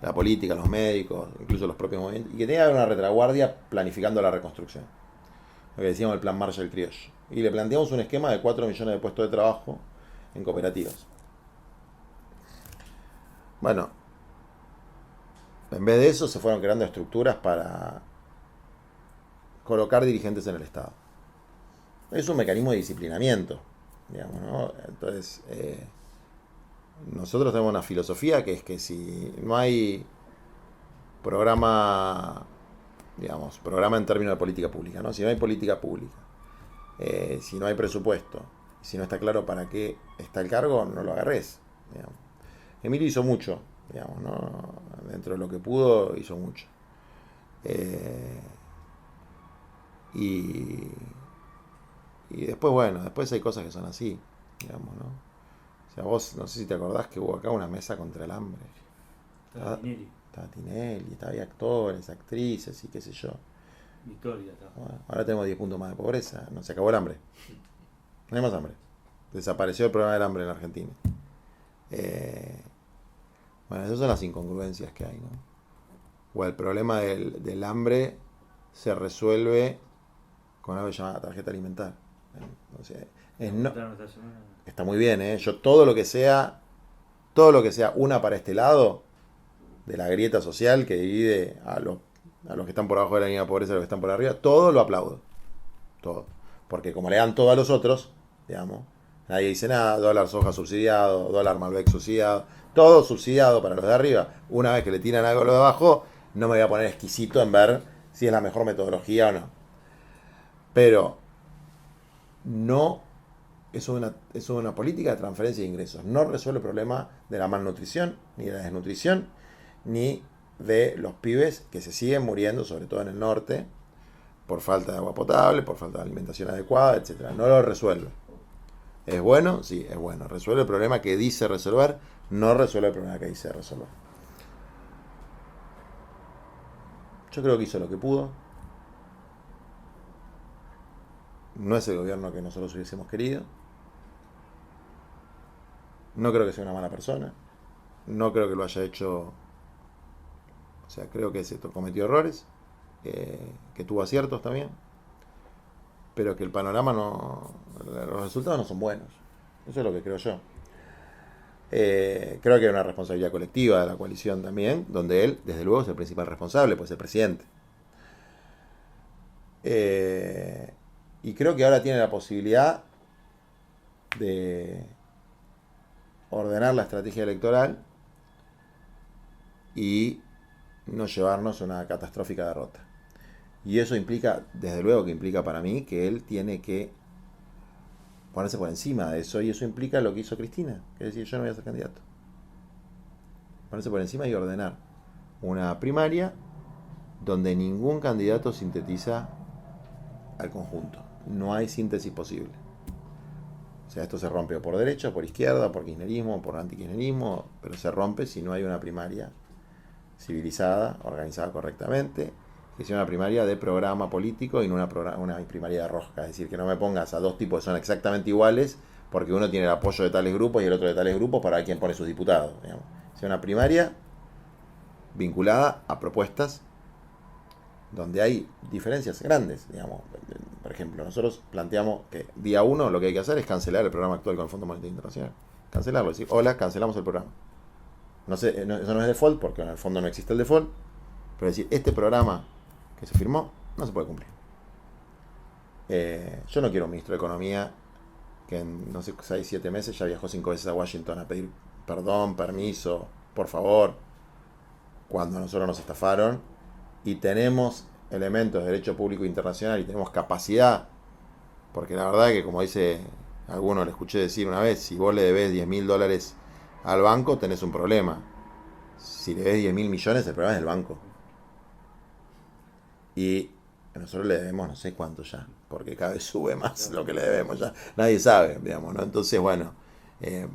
Speaker 1: la política, los médicos, incluso los propios movimientos, y que tenía que haber una retaguardia planificando la reconstrucción. Lo que decíamos el plan Marshall criollo. Y le planteamos un esquema de 4 millones de puestos de trabajo en cooperativas. Bueno, en vez de eso se fueron creando estructuras para colocar dirigentes en el Estado. Es un mecanismo de disciplinamiento, digamos, ¿no? Entonces, nosotros tenemos una filosofía que es que si no hay programa, digamos, programa en términos de política pública, ¿no? Si no hay política pública, si no hay presupuesto, si no está claro para qué está el cargo, no lo agarres, digamos. Emilio hizo mucho, digamos, ¿no? Dentro de lo que pudo, hizo mucho. Y después, bueno, después hay cosas que son así, digamos, ¿no? O sea, vos, no sé si te acordás que hubo acá una mesa contra el hambre. Estaba Tinelli, había actores, actrices y qué sé yo.
Speaker 2: Victoria estaba.
Speaker 1: Bueno, ahora tenemos 10 puntos más de pobreza, no se acabó el hambre. No hay más hambre. Desapareció el problema del hambre en la Argentina. Bueno, esas son las incongruencias que hay, ¿no? O el problema del hambre se resuelve con algo que se llama tarjeta alimentar. O sea, está muy bien, ¿eh? Yo todo lo que sea una para este lado de la grieta social que divide a los que están por abajo de la línea de pobreza y a los que están por arriba, todo lo aplaudo. Todo. Porque como le dan todo a los otros, digamos, nadie dice nada, dólar soja subsidiado, dólar Malbec subsidiado, todo subsidiado para los de arriba. Una vez que le tiran algo a los de abajo, no me voy a poner exquisito en ver si es la mejor metodología o no. Pero no es una política de transferencia de ingresos. No resuelve el problema de la malnutrición, ni de la desnutrición, ni de los pibes que se siguen muriendo, sobre todo en el norte, por falta de agua potable, por falta de alimentación adecuada, etc. No lo resuelve. ¿Es bueno? Sí, es bueno. Resuelve el problema que dice resolver, no resuelve el problema que dice resolver. Yo creo que hizo lo que pudo. No es el gobierno que nosotros hubiésemos querido. No creo que sea una mala persona. No creo que lo haya hecho. O sea, creo que se cometió errores. Que tuvo aciertos también. Pero que el panorama no. Los resultados no son buenos. Eso es lo que creo yo. Creo que hay una responsabilidad colectiva de la coalición también, donde él, desde luego, es el principal responsable, pues es el presidente. Y creo que ahora tiene la posibilidad de ordenar la estrategia electoral y no llevarnos a una catastrófica derrota. Y eso implica, desde luego que implica para mí, que él tiene que ponerse por encima de eso, y eso implica lo que hizo Cristina, que es decir, yo no voy a ser candidato. Ponerse por encima y ordenar una primaria donde ningún candidato sintetiza al conjunto. No hay síntesis posible. O sea, esto se rompe por derecha, por izquierda, por kirchnerismo, por antikirchnerismo, pero se rompe si no hay una primaria civilizada, organizada correctamente, que sea una primaria de programa político y no una primaria de rosca. Es decir, que no me pongas a dos tipos que son exactamente iguales porque uno tiene el apoyo de tales grupos y el otro de tales grupos para ver quién pone sus diputados, digamos. Sea una primaria vinculada a propuestas donde hay diferencias grandes, digamos. Por ejemplo, nosotros planteamos que día 1 lo que hay que hacer es cancelar el programa actual con el Fondo Monetario Internacional. Cancelarlo, decir, hola, cancelamos el programa. No sé, eso no es default porque en el fondo no existe el default, pero es decir, este programa que se firmó no se puede cumplir. Yo no quiero un ministro de Economía que en, no sé, 6, 7 meses ya viajó 5 veces a Washington a pedir perdón, permiso, por favor, cuando a nosotros nos estafaron, y tenemos elementos de derecho público internacional y tenemos capacidad, porque la verdad que como dice alguno, le escuché decir una vez, si vos le debes $10.000 al banco, tenés un problema. Si le debes 10.000 millones, el problema es el banco. Y nosotros le debemos no sé cuánto ya, porque cada vez sube más lo que le debemos ya. Nadie sabe, digamos, ¿no? Entonces, bueno,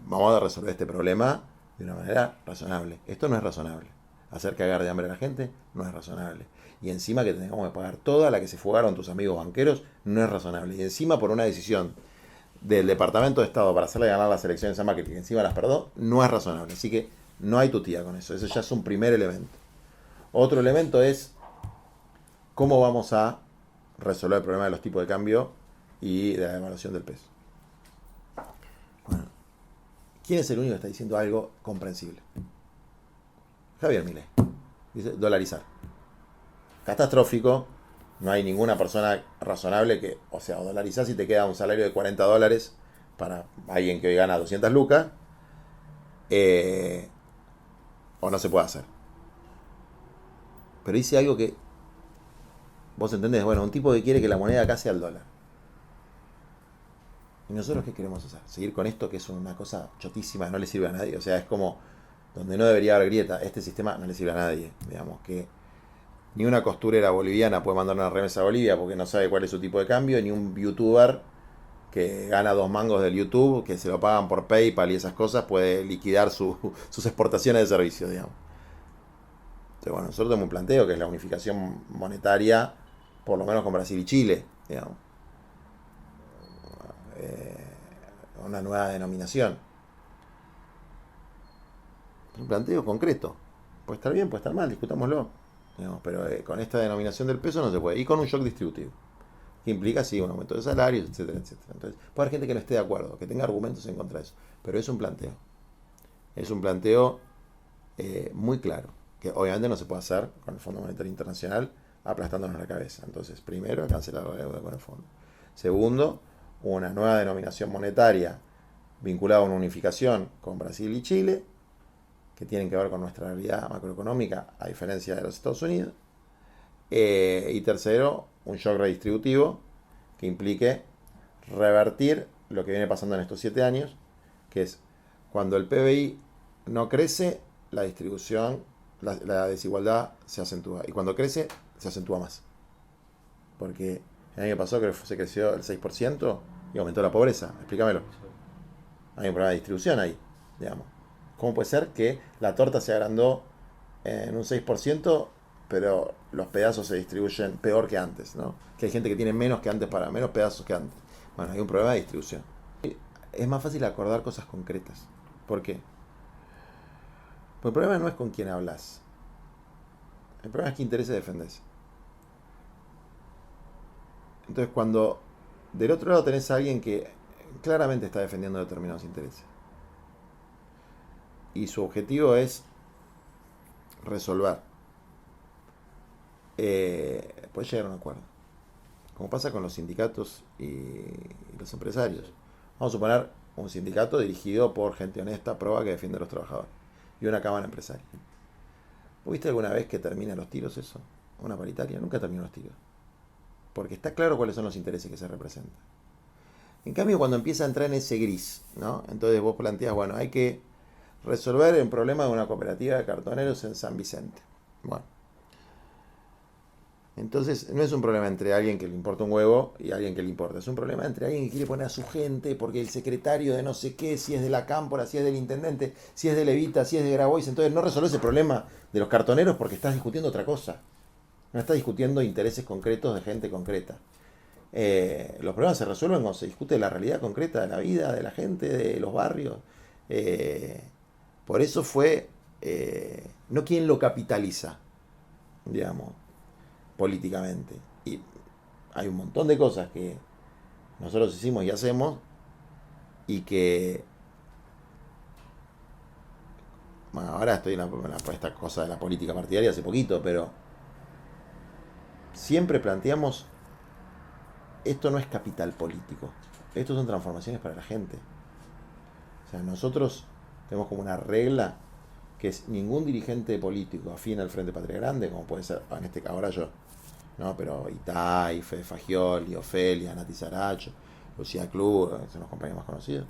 Speaker 1: vamos a resolver este problema de una manera razonable. Esto no es razonable. Hacer cagar de hambre a la gente no es razonable. Y encima que tengamos que pagar toda la que se fugaron tus amigos banqueros no es razonable. Y encima por una decisión del Departamento de Estado para hacerle ganar las elecciones a Macri, que encima las perdó, no es razonable. Así que no hay tutía con eso. Eso ya es un primer elemento. Otro elemento es cómo vamos a resolver el problema de los tipos de cambio y de la devaluación del peso. Bueno, ¿quién es el único que está diciendo algo comprensible? Javier Milei. Dice dolarizar. Catastrófico. No hay ninguna persona razonable que, o sea, o dolarizar si te queda un salario de $40 para alguien que hoy gana 200 lucas, o no se puede hacer. Pero dice algo que vos entendés, bueno, un tipo que quiere que la moneda acá sea el dólar. ¿Y nosotros qué queremos hacer? Seguir con esto que es una cosa chotísima, no le sirve a nadie. O sea, es como donde no debería haber grieta. Este sistema no le sirve a nadie. Digamos que ni una costurera boliviana puede mandar una remesa a Bolivia porque no sabe cuál es su tipo de cambio, ni un youtuber que gana 2 mangos del YouTube, que se lo pagan por PayPal y esas cosas, puede liquidar sus exportaciones de servicios, digamos. Entonces, bueno, nosotros tenemos un planteo que es la unificación monetaria, por lo menos con Brasil y Chile, digamos. Una nueva denominación. Un planteo concreto. Puede estar bien, puede estar mal, discutámoslo. Digamos, pero con esta denominación del peso no se puede. Y con un shock distributivo. Que implica, sí, un aumento de salarios, etcétera, etcétera. Entonces, puede haber gente que no esté de acuerdo, que tenga argumentos en contra de eso. Pero es un planteo. Es un planteo muy claro. Que obviamente no se puede hacer con el Fondo Monetario Internacional aplastándonos la cabeza. Entonces, primero, cancelar la deuda con el fondo. Segundo, una nueva denominación monetaria vinculada a una unificación con Brasil y Chile, que tienen que ver con nuestra realidad macroeconómica, a diferencia de los Estados Unidos. Y tercero, un shock redistributivo que implique revertir lo que viene pasando en estos 7 años, que es cuando el PBI no crece, la distribución, la desigualdad se acentúa. Y cuando crece, se acentúa más. Porque el año pasado creo que se creció el 6% y aumentó la pobreza. Explícamelo. Hay un problema de distribución ahí, digamos. ¿Cómo puede ser que la torta se agrandó en un 6%, pero los pedazos se distribuyen peor que antes, ¿no? Que hay gente que tiene menos que antes para menos pedazos que antes. Bueno, hay un problema de distribución. Es más fácil acordar cosas concretas. ¿Por qué? Porque el problema no es con quién hablas. El problema es qué intereses defendés. Entonces, cuando del otro lado tenés a alguien que claramente está defendiendo determinados intereses y su objetivo es resolver, puede llegar a un acuerdo. Como pasa con los sindicatos y los empresarios. Vamos a suponer un sindicato dirigido por gente honesta, proba, que defiende a los trabajadores. Y una cámara empresaria. ¿Viste alguna vez que termina los tiros eso? Una paritaria nunca termina los tiros. Porque está claro cuáles son los intereses que se representan. En cambio, cuando empieza a entrar en ese gris, ¿no? Entonces vos planteás, bueno, hay que resolver el problema de una cooperativa de cartoneros en San Vicente. Bueno. Entonces, no es un problema entre alguien que le importa un huevo y alguien que le importa. Es un problema entre alguien que quiere poner a su gente, porque el secretario de no sé qué, si es de la Cámpora, si es del intendente, si es de Levita, si es de Grabois. Entonces, no resolvés el problema de los cartoneros porque estás discutiendo otra cosa. No estás discutiendo intereses concretos de gente concreta. Los problemas se resuelven cuando se discute la realidad concreta de la vida, de la gente, de los barrios. Por eso fue, no quien lo capitaliza, digamos, políticamente. Y hay un montón de cosas que nosotros hicimos y hacemos y que bueno, ahora estoy por esta cosa de la política partidaria hace poquito, pero siempre planteamos, esto no es capital político, esto son transformaciones para la gente. O sea, nosotros tenemos como una regla que es ningún dirigente político afín al Frente Patria Grande, como puede ser, en este caso ahora yo, ¿no? Pero Itay, Fede Fagioli, Ofelia, Nati Saracho, Lucía Club, son los compañeros más conocidos.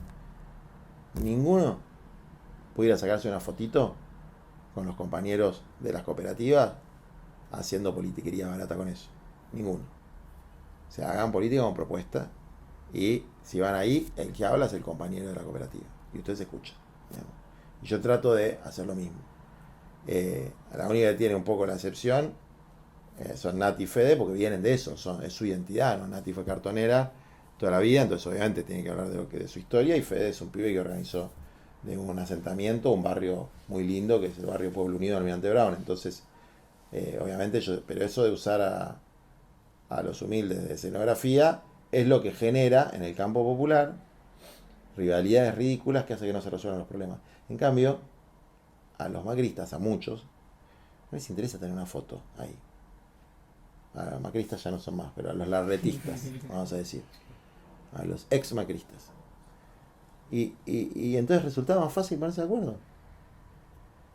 Speaker 1: Ninguno pudiera sacarse una fotito con los compañeros de las cooperativas haciendo politiquería barata con eso. Ninguno. O sea, hagan política con propuesta y si van ahí, el que habla es el compañero de la cooperativa y ustedes escuchan, digamos. Y yo trato de hacer lo mismo. La única que tiene un poco la excepción son Nati y Fede, porque vienen de eso, es su identidad, ¿no? Nati fue cartonera toda la vida, entonces obviamente tiene que hablar de su historia, y Fede es un pibe que organizó de un asentamiento, un barrio muy lindo, que es el barrio Pueblo Unido de Almirante Brown. Entonces, obviamente, pero eso de usar a los humildes de escenografía es lo que genera en el campo popular rivalidades ridículas que hace que no se resuelvan los problemas. En cambio, a los macristas, a muchos, no les interesa tener una foto ahí. A los macristas ya no son más, pero a los larretistas, vamos a decir. A los ex macristas. Y entonces resultaba más fácil ponerse de acuerdo.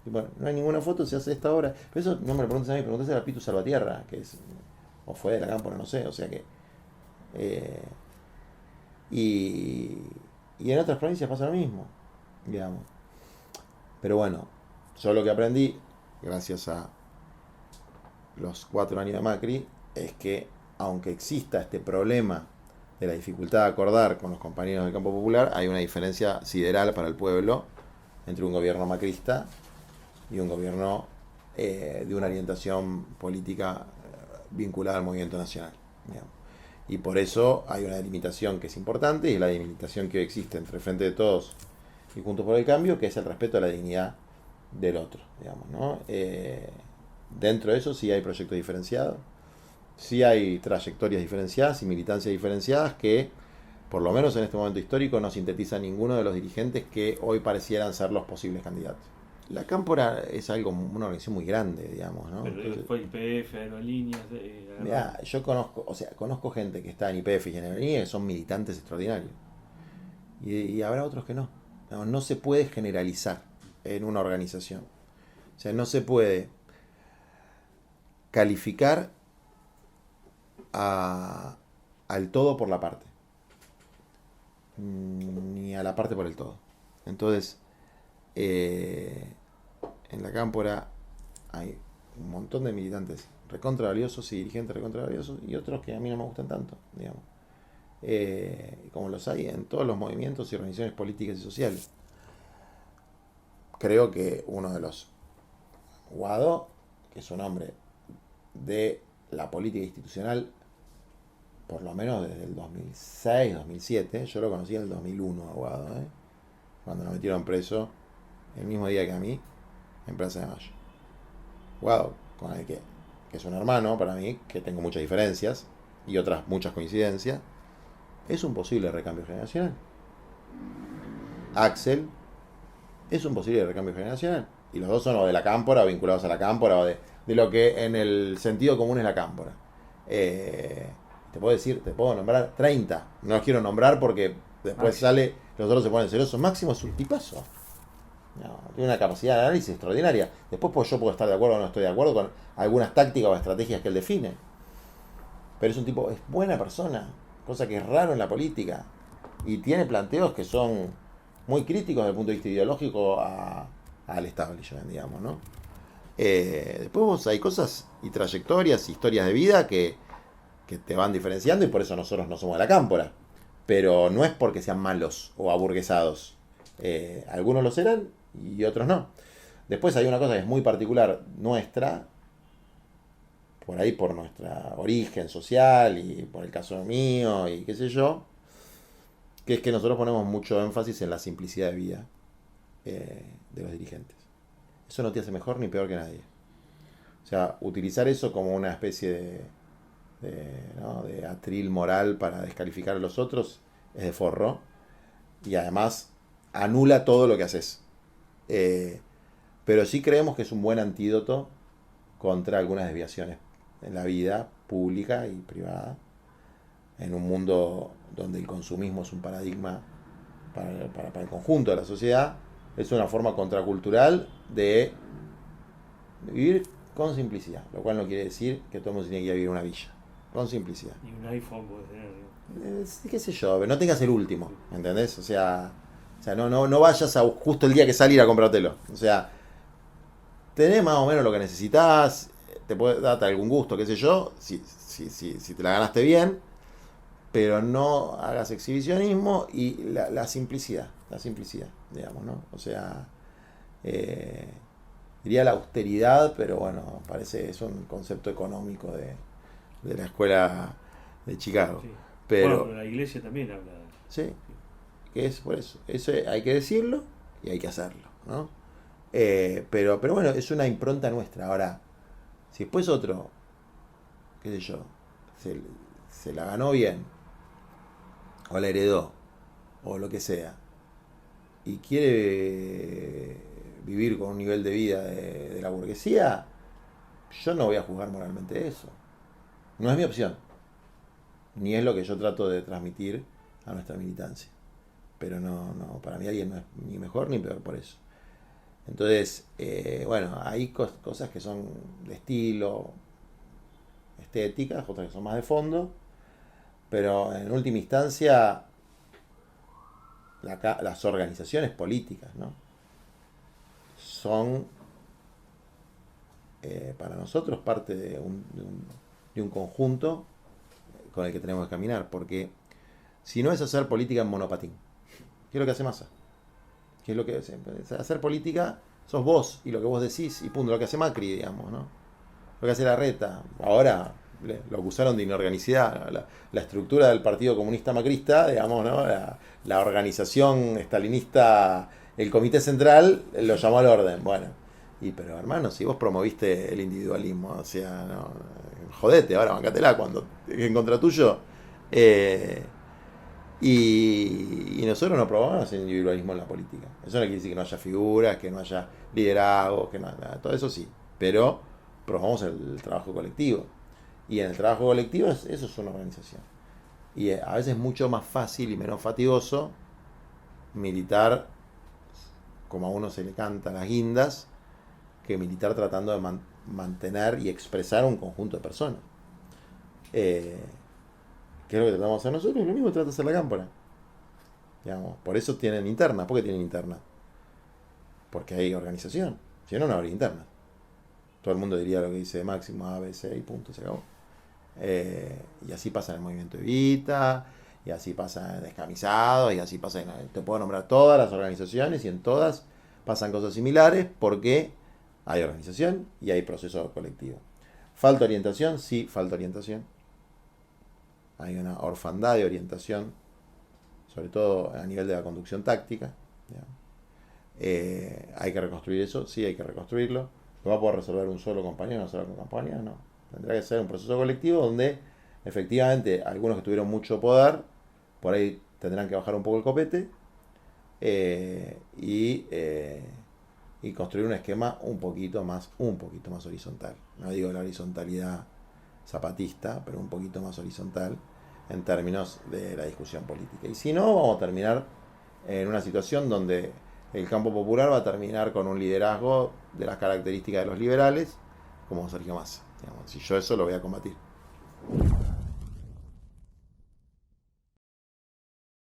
Speaker 1: Y bueno, no hay ninguna foto, se hace esta hora. Pero eso no me lo preguntes a mí, preguntes a Pitu Salvatierra, que es, o fue de la Cámpora, no sé, o sea que. Y en otras provincias pasa lo mismo, digamos. Pero bueno, yo lo que aprendí, gracias a los 4 años de Macri, es que aunque exista este problema de la dificultad de acordar con los compañeros del campo popular, hay una diferencia sideral para el pueblo entre un gobierno macrista y un gobierno de una orientación política vinculada al movimiento nacional, digamos. Y por eso hay una delimitación que es importante, y es la delimitación que hoy existe entre Frente de Todos y Juntos por el Cambio, que es el respeto a la dignidad del otro, digamos, ¿no? Dentro de eso sí hay proyectos diferenciados, sí hay trayectorias diferenciadas y militancias diferenciadas que, por lo menos en este momento histórico, no sintetiza ninguno de los dirigentes que hoy parecieran ser los posibles candidatos. La Cámpora es una organización muy grande, digamos, ¿no?
Speaker 2: Pero
Speaker 1: entonces,
Speaker 2: fue IPF, Aerolíneas.
Speaker 1: Mirá, yo conozco gente que está en YPF y en Aerolíneas que son militantes extraordinarios. Y habrá otros que no. No se puede generalizar en una organización. O sea, no se puede calificar al todo por la parte, ni a la parte por el todo. Entonces, en la Cámpora hay un montón de militantes recontra valiosos y dirigentes recontra valiosos, y otros que a mí no me gustan tanto, digamos. Como los hay en todos los movimientos y organizaciones políticas y sociales. Creo que uno de los Guado, que es un hombre de la política institucional, por lo menos desde el 2006, 2007, yo lo conocí en el 2001 a Guado, cuando lo metieron preso el mismo día que a mí, en Plaza de Mayo. Guado, con el que es un hermano para mí, que tengo muchas diferencias y otras muchas coincidencias, es un posible recambio generacional. Axel es un posible recambio generacional. Y los dos son o de la Cámpora, o vinculados a la Cámpora, o de lo que en el sentido común es la Cámpora. Te puedo nombrar 30. No los quiero nombrar porque después sale, los otros se ponen celosos. Máximo es un tipazo. No, tiene una capacidad de análisis extraordinaria. Después yo puedo estar de acuerdo o no estoy de acuerdo con algunas tácticas o estrategias que él define. Pero es un tipo, es buena persona, cosa que es raro en la política. Y tiene planteos que son muy críticos desde el punto de vista ideológico al establishment, digamos, ¿no? Después hay cosas y trayectorias, historias de vida que te van diferenciando, y por eso nosotros no somos de la Cámpora. Pero no es porque sean malos o aburguesados. Algunos lo serán y otros no. Después hay una cosa que es muy particular nuestra, por ahí por nuestro origen social y por el caso mío y qué sé yo, que es que nosotros ponemos mucho énfasis en la simplicidad de vida de los dirigentes. Eso no te hace mejor ni peor que nadie. O sea, utilizar eso como una especie de atril moral para descalificar a los otros es de forro, y además anula todo lo que haces. pero sí creemos que es un buen antídoto contra algunas desviaciones en la vida pública y privada, en un mundo donde el consumismo es un paradigma para el conjunto de la sociedad. Es una forma contracultural de vivir con simplicidad, lo cual no quiere decir que todo el mundo tiene que ir a vivir en una villa, con simplicidad.
Speaker 2: Y un iPhone puede tener.
Speaker 1: Qué sé yo, pero no tengas el último, ¿entendés? O sea no vayas a justo el día que salir a comprártelo. O sea, tenés más o menos lo que necesitas, te puede darte algún gusto, qué sé yo, si te la ganaste bien, pero no hagas exhibicionismo y la simplicidad, digamos, ¿no? O sea, diría la austeridad, pero bueno, parece es un concepto económico de la escuela de Chicago.
Speaker 2: Sí.
Speaker 1: Pero
Speaker 2: Bueno, la iglesia también habla.
Speaker 1: sí, que es por eso hay que decirlo y hay que hacerlo, ¿no? Pero bueno, es una impronta nuestra. Ahora, si después otro, qué sé yo, se la ganó bien, o la heredó, o lo que sea, y quiere vivir con un nivel de vida de la burguesía, yo no voy a juzgar moralmente eso. No es mi opción, ni es lo que yo trato de transmitir a nuestra militancia. Pero no, para mí alguien no es ni mejor ni peor por eso. Entonces, bueno, hay cosas que son de estilo, estéticas, otras que son más de fondo, pero en última instancia las organizaciones políticas, ¿no? Son para nosotros parte de un conjunto con el que tenemos que caminar, porque si no es hacer política en monopatín, ¿qué es lo que hace Massa? ¿Qué es lo que hace? Hacer política sos vos y lo que vos decís y punto, lo que hace Macri, digamos, ¿no? Lo que hace Larreta. Ahora lo acusaron de inorganicidad. La estructura del Partido Comunista Macrista, digamos, ¿no? La organización estalinista, el Comité Central, lo llamó al orden. Bueno, pero hermano, si vos promoviste el individualismo, o sea, no, jodete, ahora bancatela cuando en contra tuyo. Y nosotros no probamos el individualismo en la política. Eso no quiere decir que no haya figuras, que no haya liderazgo, que no haya, todo eso sí. Pero probamos el trabajo colectivo. Y en el trabajo colectivo eso es una organización. Y a veces es mucho más fácil y menos fatigoso militar como a uno se le canta las guindas, que militar tratando de mantener y expresar un conjunto de personas. ¿Qué es lo que tratamos de hacer nosotros? Lo mismo que trata de hacer la cámpora. Digamos, por eso tienen internas. ¿Por qué tienen internas? Porque hay organización. Si no, no habría internas. Todo el mundo diría lo que dice Máximo, A, B, C y punto, se acabó. Y así pasa en el movimiento Evita, y así pasa en Descamisados, y así pasa te puedo nombrar todas las organizaciones, y en todas pasan cosas similares porque hay organización y hay proceso colectivo. ¿Falta orientación? Sí, falta orientación. Hay una orfandad de orientación, sobre todo a nivel de la conducción táctica. ¿Hay que reconstruir eso? Sí, hay que reconstruirlo. ¿Lo va a poder resolver un solo compañero, una sola compañía? No. Tendrá que ser un proceso colectivo donde efectivamente algunos que tuvieron mucho poder por ahí tendrán que bajar un poco el copete y construir un esquema un poquito más horizontal. No digo la horizontalidad zapatista, pero un poquito más horizontal en términos de la discusión política. Y si no, vamos a terminar en una situación donde el campo popular va a terminar con un liderazgo de las características de los liberales, como Sergio Massa. Digamos, y yo eso lo voy a combatir.